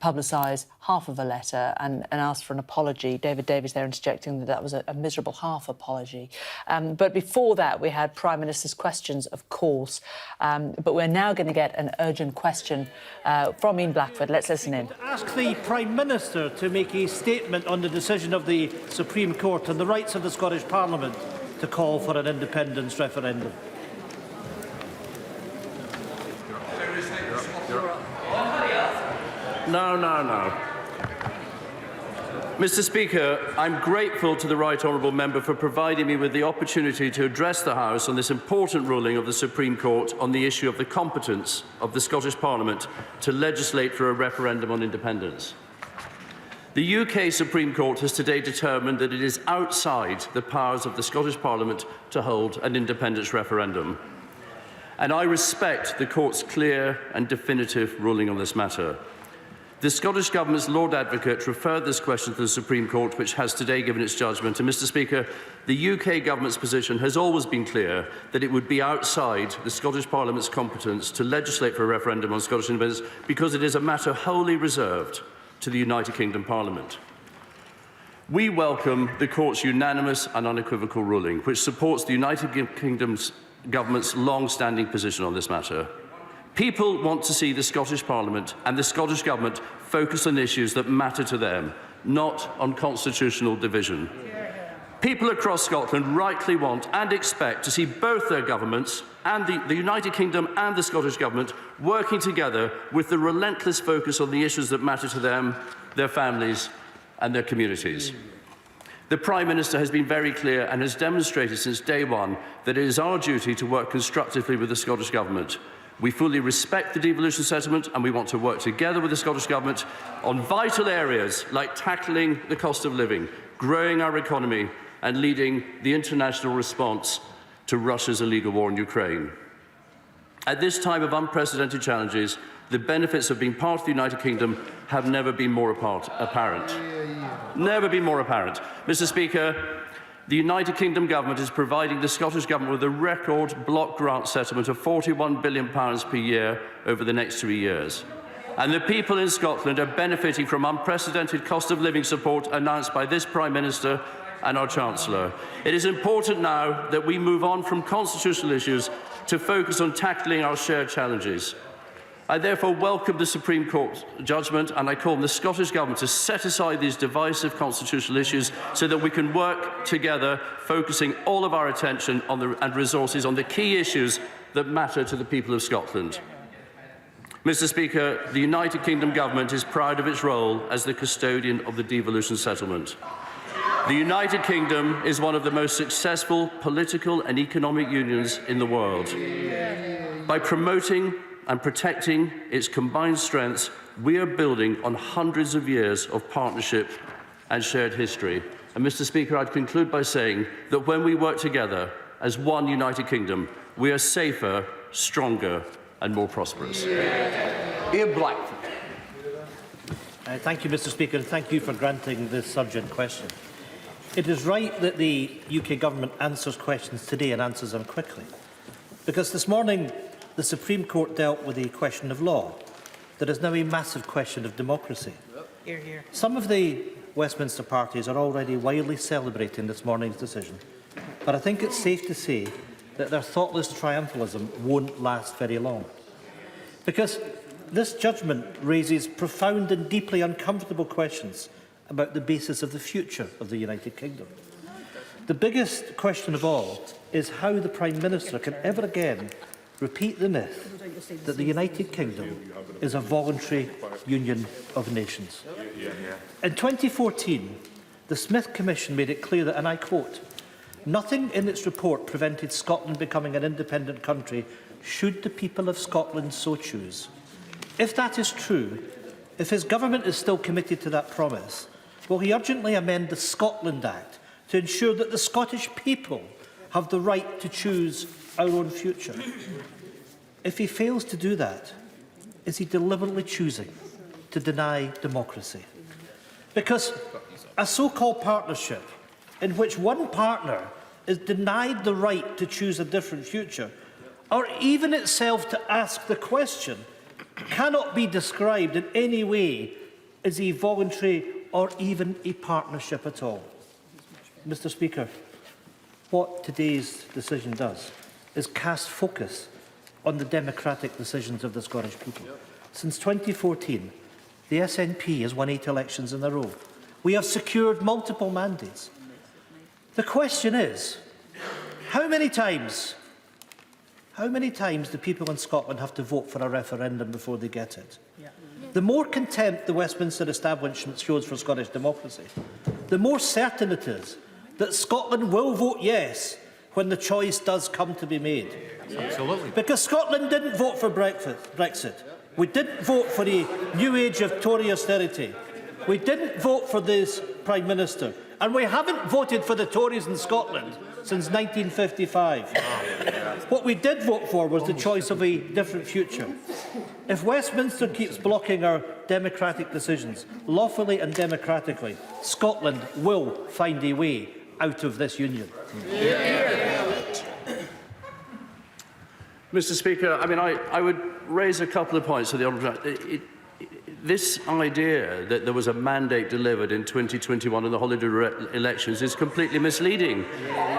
publicise half of a letter and ask for an apology. David Davis there interjecting that that was a miserable half apology. But before that, we had Prime Minister's questions, of course. But we're now going to get an urgent question from Ian Blackford. Let's listen in. Ask the Prime Minister to make a statement on the decision of the Supreme Court and the rights of the Scottish Parliament to call for an independence referendum. No. Mr Speaker, I'm grateful to the Right Honourable Member for providing me with the opportunity to address the House on this important ruling of the Supreme Court on the issue of the competence of the Scottish Parliament to legislate for a referendum on independence. The UK Supreme Court has today determined that it is outside the powers of the Scottish Parliament to hold an independence referendum. And I respect the Court's clear and definitive ruling on this matter. The Scottish Government's Lord Advocate referred this question to the Supreme Court, which has today given its judgment. And, Mr Speaker, the UK Government's position has always been clear that it would be outside the Scottish Parliament's competence to legislate for a referendum on Scottish independence because it is a matter wholly reserved to the United Kingdom Parliament. We welcome the Court's unanimous and unequivocal ruling, which supports the United Kingdom's Government's long-standing position on this matter. People want to see the Scottish Parliament and the Scottish Government focus on issues that matter to them, not on constitutional division. People across Scotland rightly want and expect to see both their governments and the United Kingdom and the Scottish Government working together with the relentless focus on the issues that matter to them, their families and their communities. The Prime Minister has been very clear and has demonstrated since day one that it is our duty to work constructively with the Scottish Government. We fully respect the devolution settlement and we want to work together with the Scottish Government on vital areas like tackling the cost of living, growing our economy and leading the international response to Russia's illegal war in Ukraine. At this time of unprecedented challenges, the benefits of being part of the United Kingdom have never been more apparent. Never been more apparent. Mr. Speaker, the United Kingdom Government is providing the Scottish Government with a record block grant settlement of £41 billion per year over the next 3 years. And the people in Scotland are benefiting from unprecedented cost of living support announced by this Prime Minister and our Chancellor. It is important now that we move on from constitutional issues to focus on tackling our shared challenges. I therefore welcome the Supreme Court judgment and I call on the Scottish Government to set aside these divisive constitutional issues so that we can work together, focusing all of our attention and resources on the key issues that matter to the people of Scotland. Mr. Speaker, the United Kingdom Government is proud of its role as the custodian of the devolution settlement. The United Kingdom is one of the most successful political and economic unions in the world. By promoting and protecting its combined strengths, we are building on hundreds of years of partnership and shared history. And Mr. Speaker, I'd conclude by saying that when we work together as one United Kingdom, we are safer, stronger and more prosperous. Ian Blackford. Thank you, Mr. Speaker, and thank you for granting this urgent question. It is right that the UK Government answers questions today and answers them quickly, because this morning the Supreme Court dealt with a question of law. There is now a massive question of democracy. Hear, hear. Some of the Westminster parties are already widely celebrating this morning's decision, but I think it's safe to say that their thoughtless triumphalism won't last very long. Because this judgment raises profound and deeply uncomfortable questions about the basis of the future of the United Kingdom. The biggest question of all is how the Prime Minister can ever again repeat the myth that the United Kingdom is a voluntary union of nations. In 2014, the Smith Commission made it clear that, and I quote, "Nothing in its report prevented Scotland becoming an independent country should the people of Scotland so choose." If that is true, if his government is still committed to that promise, will he urgently amend the Scotland Act to ensure that the Scottish people have the right to choose our own future? If he fails to do that, is he deliberately choosing to deny democracy? Because a so-called partnership in which one partner is denied the right to choose a different future, or even itself to ask the question, cannot be described in any way as a voluntary or even a partnership at all. Mr. Speaker, what today's decision does is cast focus on the democratic decisions of the Scottish people. Since 2014, the SNP has won 8 elections in a row. We have secured multiple mandates. The question is, how many times do people in Scotland have to vote for a referendum before they get it? The more contempt the Westminster establishment shows for Scottish democracy, the more certain it is that Scotland will vote yes when the choice does come to be made. Absolutely. Because Scotland didn't vote for Brexit. We didn't vote for a new age of Tory austerity. We didn't vote for this Prime Minister. And we haven't voted for the Tories in Scotland since 1955. What we did vote for was the choice of a different future. If Westminster keeps blocking our democratic decisions, lawfully and democratically, Scotland will find a way out of this union. Mr. Speaker, I would raise a couple of points to the Honourable. This idea that there was a mandate delivered in 2021 in the holiday elections is completely misleading.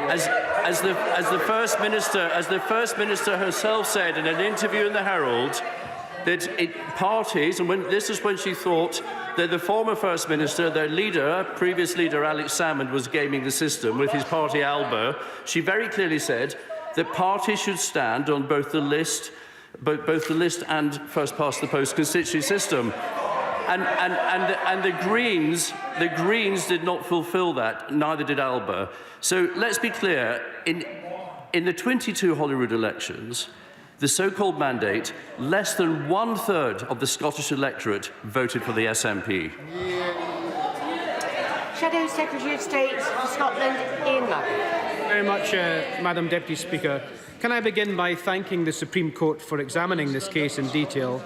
As the First Minister herself said in an interview in the Herald, that parties, and this is when she thought that the former First Minister, their leader, previous leader Alex Salmond, was gaming the system with his party Alba, she very clearly said that parties should stand on both the list and first past the post constituency system. And the Greens did not fulfil that, neither did Alba. So let's be clear, in the 22 Holyrood elections, the so-called mandate, less than 1/3 of the Scottish electorate voted for the SNP. Shadow Secretary of State for Scotland, Ian Murray. Very much, Madam Deputy Speaker. Can I begin by thanking the Supreme Court for examining this case in detail,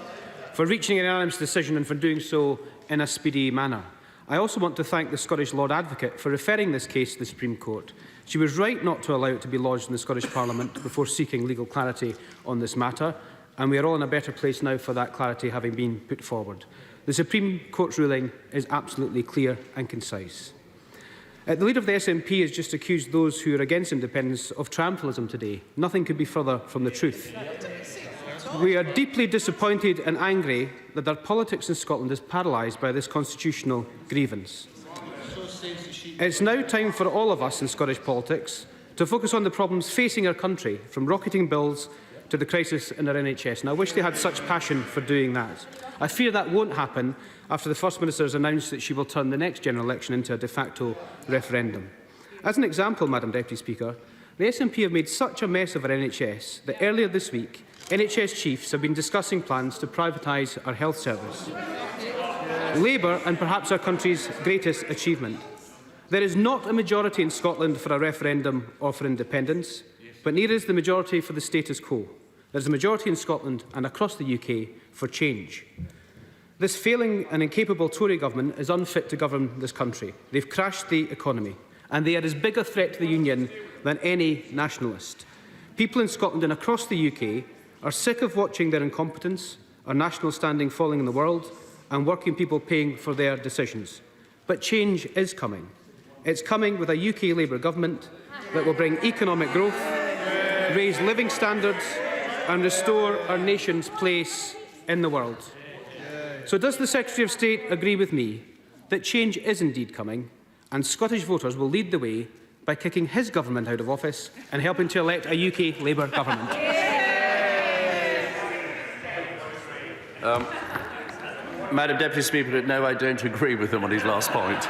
for reaching an unanimous decision and for doing so in a speedy manner. I also want to thank the Scottish Lord Advocate for referring this case to the Supreme Court. She was right not to allow it to be lodged in the Scottish Parliament before seeking legal clarity on this matter, and we are all in a better place now for that clarity having been put forward. The Supreme Court's ruling is absolutely clear and concise. The leader of the SNP has just accused those who are against independence of triumphalism today. Nothing could be further from the truth. We are deeply disappointed and angry that our politics in Scotland is paralysed by this constitutional grievance. It's now time for all of us in Scottish politics to focus on the problems facing our country, from rocketing bills to the crisis in our NHS, and I wish they had such passion for doing that. I fear that won't happen after the First Minister has announced that she will turn the next general election into a de facto referendum. As an example, Madam Deputy Speaker, the SNP have made such a mess of our NHS that earlier this week, NHS chiefs have been discussing plans to privatise our health service. Labour, and perhaps our country's greatest achievement. There is not a majority in Scotland for a referendum or for independence, but neither is the majority for the status quo. There is a majority in Scotland and across the UK for change. This failing and incapable Tory government is unfit to govern this country. They've crashed the economy, and they are as big a threat to the Union than any nationalist. People in Scotland and across the UK are sick of watching their incompetence, our national standing falling in the world, and working people paying for their decisions. But change is coming. It's coming with a UK Labour government that will bring economic growth, raise living standards, and restore our nation's place in the world. So does the Secretary of State agree with me that change is indeed coming, and Scottish voters will lead the way by kicking his government out of office and helping to elect a UK Labour government? Madam Deputy Speaker, no, I don't agree with him on his last point.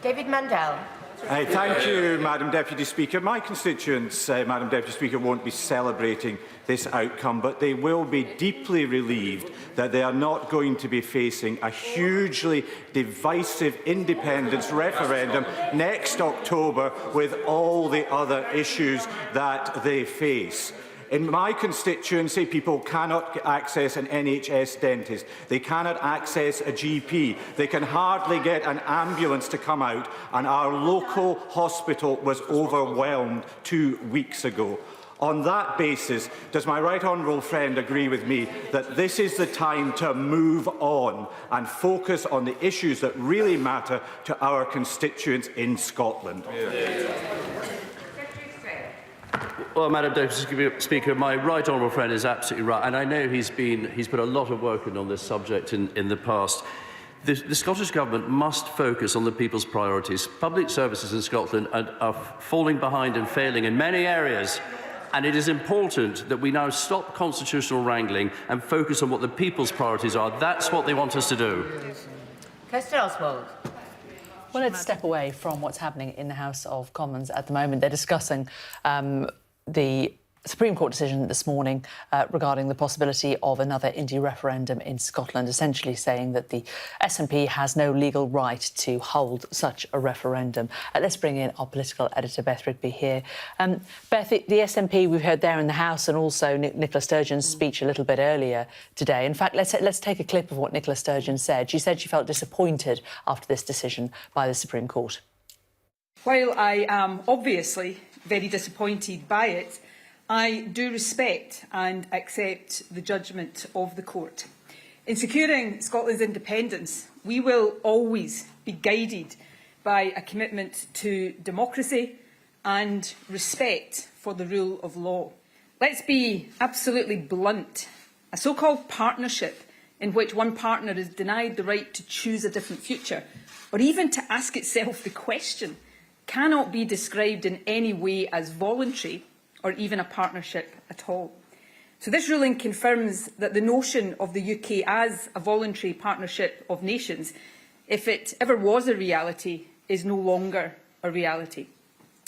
David Mandel. Thank you, Madam Deputy Speaker. My constituents, Madam Deputy Speaker, won't be celebrating this outcome, but they will be deeply relieved that they are not going to be facing a hugely divisive independence referendum next October with all the other issues that they face. In my constituency, people cannot access an NHS dentist. They cannot access a GP. They can hardly get an ambulance to come out, and our local hospital was overwhelmed 2 weeks ago. On that basis, does my right honourable friend agree with me that this is the time to move on and focus on the issues that really matter to our constituents in Scotland? Well, Madam Deputy Speaker, my right honourable friend is absolutely right, and I know he's put a lot of work in on this subject in the past. The Scottish Government must focus on the people's priorities. Public services in Scotland are falling behind and failing in many areas, and it is important that we now stop constitutional wrangling and focus on what the people's priorities are. That's what they want us to do. Kirsten Oswald. Well, let's step away from what's happening in the House of Commons at the moment. They're discussing the Supreme Court decision this morning regarding the possibility of another Indy referendum in Scotland, essentially saying that the SNP has no legal right to hold such a referendum. Let's bring in our political editor, Beth Rigby, here. Beth, the SNP we've heard there in the House, and also Nicola Sturgeon's speech a little bit earlier today. In fact, let's take a clip of what Nicola Sturgeon said. She said she felt disappointed after this decision by the Supreme Court. While I am obviously very disappointed by it, I do respect and accept the judgment of the court. In securing Scotland's independence, we will always be guided by a commitment to democracy and respect for the rule of law. Let's be absolutely blunt. A so-called partnership in which one partner is denied the right to choose a different future, or even to ask itself the question, cannot be described in any way as voluntary or even a partnership at all. So this ruling confirms that the notion of the UK as a voluntary partnership of nations, if it ever was a reality, is no longer a reality.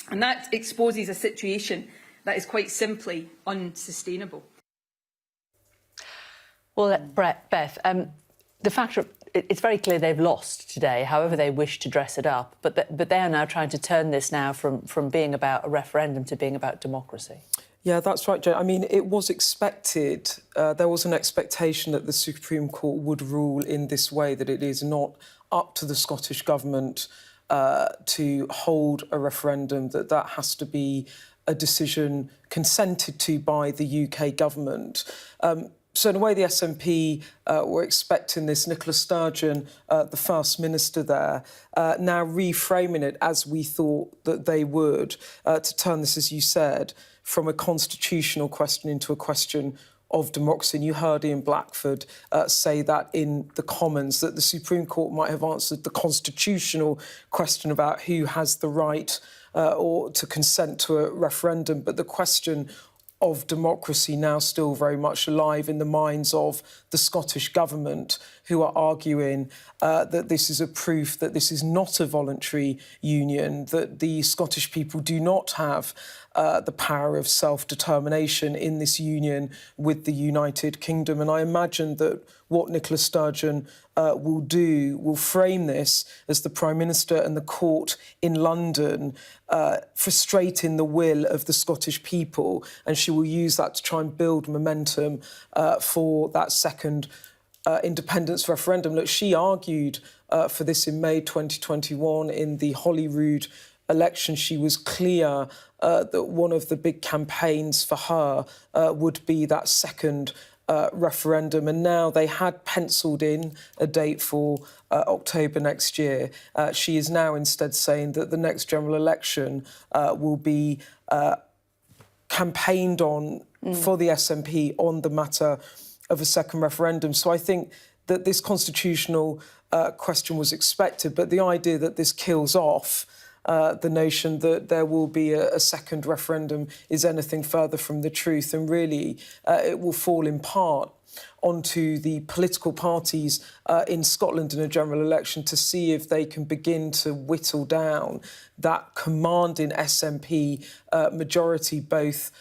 And that exposes a situation That is quite simply unsustainable. Well, Beth, the fact it's very clear they've lost today, however they wish to dress it up, but they are now trying to turn this now from being about a referendum to being about democracy. Yeah, that's right, Jo. I mean, it was expected. There was an expectation that the Supreme Court would rule in this way, that it is not up to the Scottish Government to hold a referendum, that has to be a decision consented to by the UK Government. So in a way, the SNP were expecting this. Nicola Sturgeon, the First Minister there, now reframing it as we thought that they would, to turn this, as you said, from a constitutional question into a question of democracy. And you heard Ian Blackford say that in the Commons, that the Supreme Court might have answered the constitutional question about who has the right or to consent to a referendum, but the question of democracy now still very much alive in the minds of the Scottish Government, who are arguing that this is a proof that this is not a voluntary union, that the Scottish people do not have the power of self-determination in this union with the United Kingdom. And I imagine that what Nicola Sturgeon will frame this as the Prime Minister and the court in London frustrating the will of the Scottish people, and she will use that to try and build momentum for that second independence referendum. Look, she argued for this in May 2021 in the Holyrood election. She was clear that one of the big campaigns for her would be that second referendum, and now they had penciled in a date for October next year. She is now instead saying that the next general election will be campaigned on for the SNP on the matter of a second referendum. So I think that this constitutional question was expected, but the idea that this kills off the notion that there will be a second referendum is anything further from the truth, and really it will fall in part onto the political parties in Scotland in a general election to see if they can begin to whittle down that commanding SNP majority, both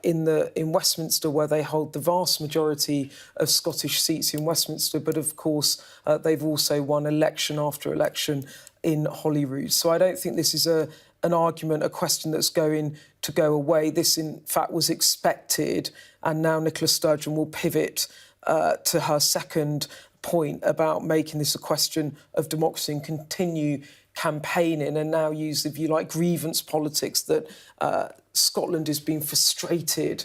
in Westminster, where they hold the vast majority of Scottish seats in Westminster, but of course they've also won election after election in Holyrood. So I don't think this is an argument, a question that's going to go away. This, in fact, was expected, and now Nicola Sturgeon will pivot to her second point about making this a question of democracy and continue campaigning and now use, if you like, grievance politics that Scotland is being frustrated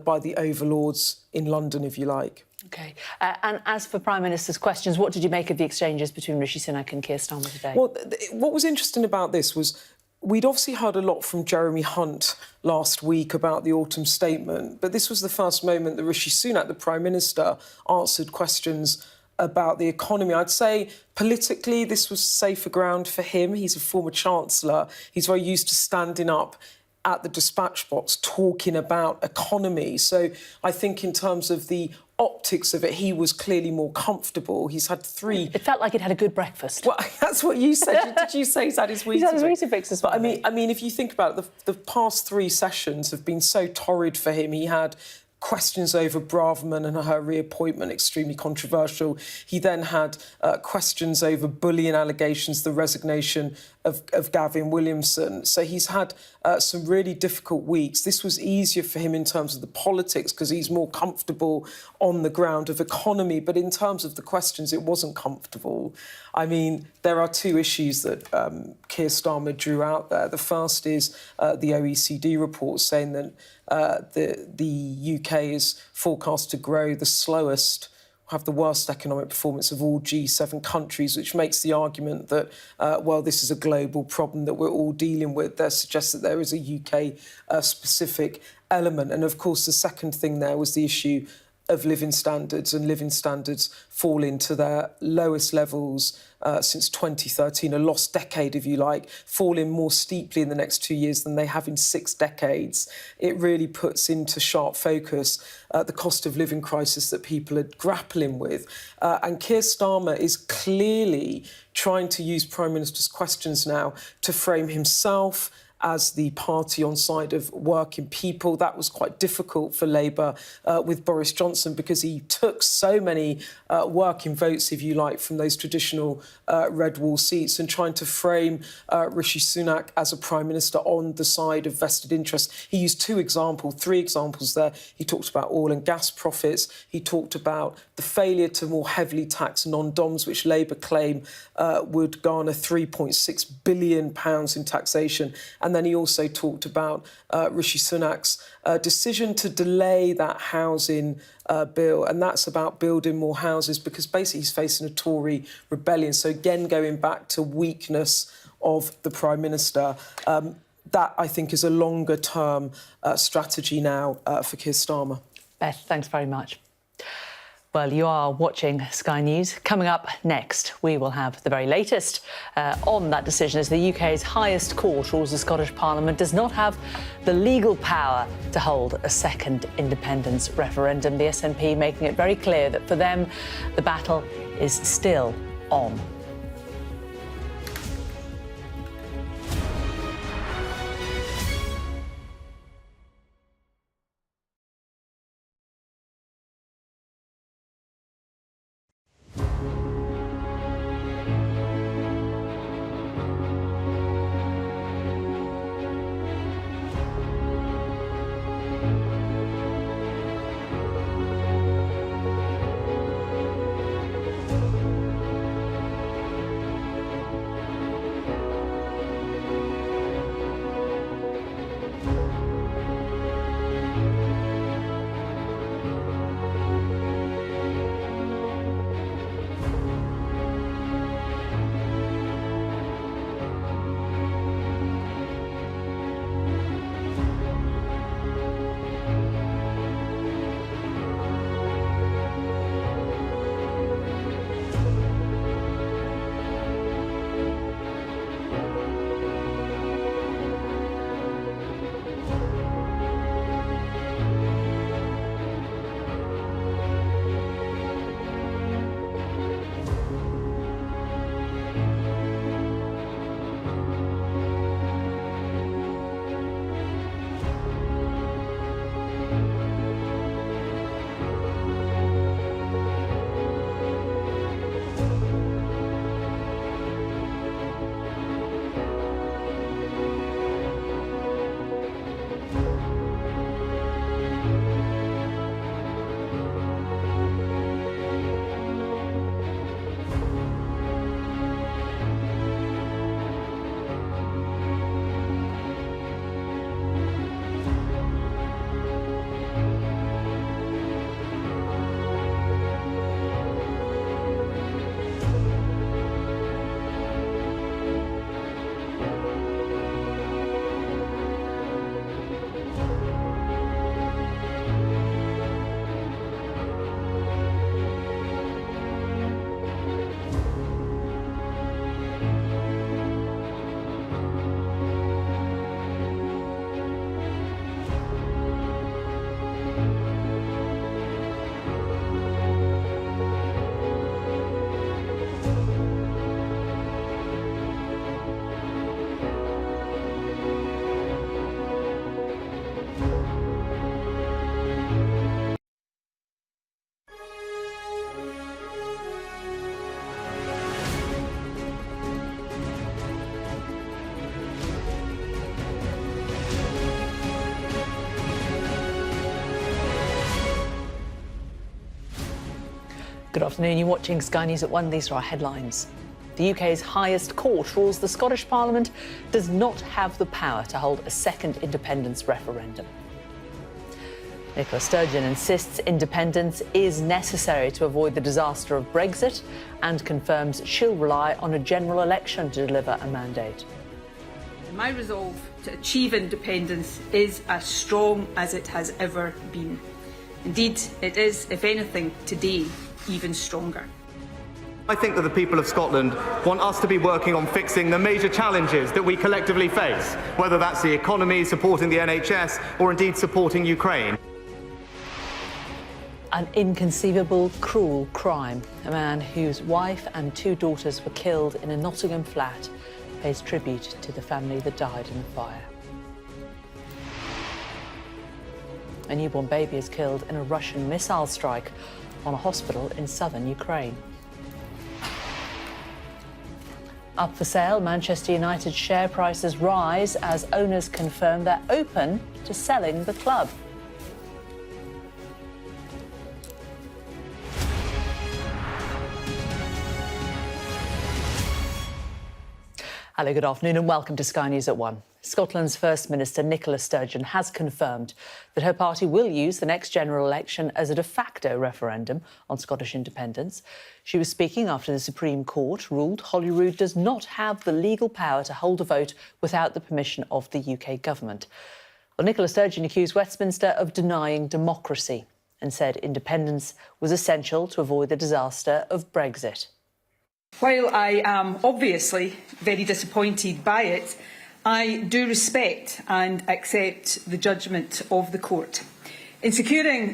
by the overlords in London, if you like. OK. And as for Prime Minister's questions, what did you make of the exchanges between Rishi Sunak and Keir Starmer today? Well, what was interesting about this was we'd obviously heard a lot from Jeremy Hunt last week about the autumn statement, but this was the first moment that Rishi Sunak, the Prime Minister, answered questions about the economy. I'd say politically this was safer ground for him. He's a former Chancellor. He's very used to standing up at the dispatch box talking about economy. So I think in terms of the optics of it, he was clearly more comfortable. He's had three... It felt like he'd had a good breakfast. Well, that's what you said. Did you say he's had his Weetabix? He's had his Weetabix as well. But I mean, if you think about it, the past three sessions have been so torrid for him. He had questions over Braverman and her reappointment, extremely controversial. He then had questions over bullying allegations, the resignation of Gavin Williamson. So he's had some really difficult weeks. This was easier for him in terms of the politics because he's more comfortable on the ground of economy. But in terms of the questions, it wasn't comfortable. I mean, there are two issues that Keir Starmer drew out there. The first is the OECD report saying that the UK is forecast to grow the slowest, have the worst economic performance of all G7 countries, which makes the argument that, well, this is a global problem that we're all dealing with. That suggests that there is a UK-specific element. And, of course, the second thing there was the issue of living standards, and living standards falling to their lowest levels since 2013, a lost decade, if you like, falling more steeply in the next 2 years than they have in 6 decades. It really puts into sharp focus the cost of living crisis that people are grappling with. And Keir Starmer is clearly trying to use Prime Minister's questions now to frame himself as the party on side of working people. That was quite difficult for Labour with Boris Johnson because he took so many working votes, if you like, from those traditional red wall seats, and trying to frame Rishi Sunak as a Prime Minister on the side of vested interest. He used three examples there. He talked about oil and gas profits. He talked about the failure to more heavily tax non-doms, which Labour claim would garner £3.6 billion in taxation. And then he also talked about Rishi Sunak's decision to delay that housing bill, and that's about building more houses because basically he's facing a Tory rebellion. So again, going back to weakness of the Prime Minister, that I think is a longer-term strategy now for Keir Starmer. Beth, thanks very much. Well, you are watching Sky News. Coming up next, we will have the very latest on that decision as the UK's highest court rules the Scottish Parliament does not have the legal power to hold a second independence referendum. The SNP making it very clear that for them, the battle is still on. Good afternoon. You're watching Sky News at 1. These are our headlines. The UK's highest court rules the Scottish Parliament does not have the power to hold a second independence referendum. Nicola Sturgeon insists independence is necessary to avoid the disaster of Brexit and confirms she'll rely on a general election to deliver a mandate. My resolve to achieve independence is as strong as it has ever been. Indeed, it is, if anything, today, even stronger. I think that the people of Scotland want us to be working on fixing the major challenges that we collectively face, whether that's the economy, supporting the NHS, or indeed supporting Ukraine. An inconceivable, cruel crime. A man whose wife and two daughters were killed in a Nottingham flat pays tribute to the family that died in the fire. A newborn baby is killed in a Russian missile strike on a hospital in southern Ukraine. Up for sale, Manchester United share prices rise as owners confirm they're open to selling the club. Hello, good afternoon and welcome to Sky News at 1. Scotland's First Minister Nicola Sturgeon has confirmed that her party will use the next general election as a de facto referendum on Scottish independence. She was speaking after the Supreme Court ruled Holyrood does not have the legal power to hold a vote without the permission of the UK government. Well, Nicola Sturgeon accused Westminster of denying democracy and said independence was essential to avoid the disaster of Brexit. While I am obviously very disappointed by it, I do respect and accept the judgment of the court. In securing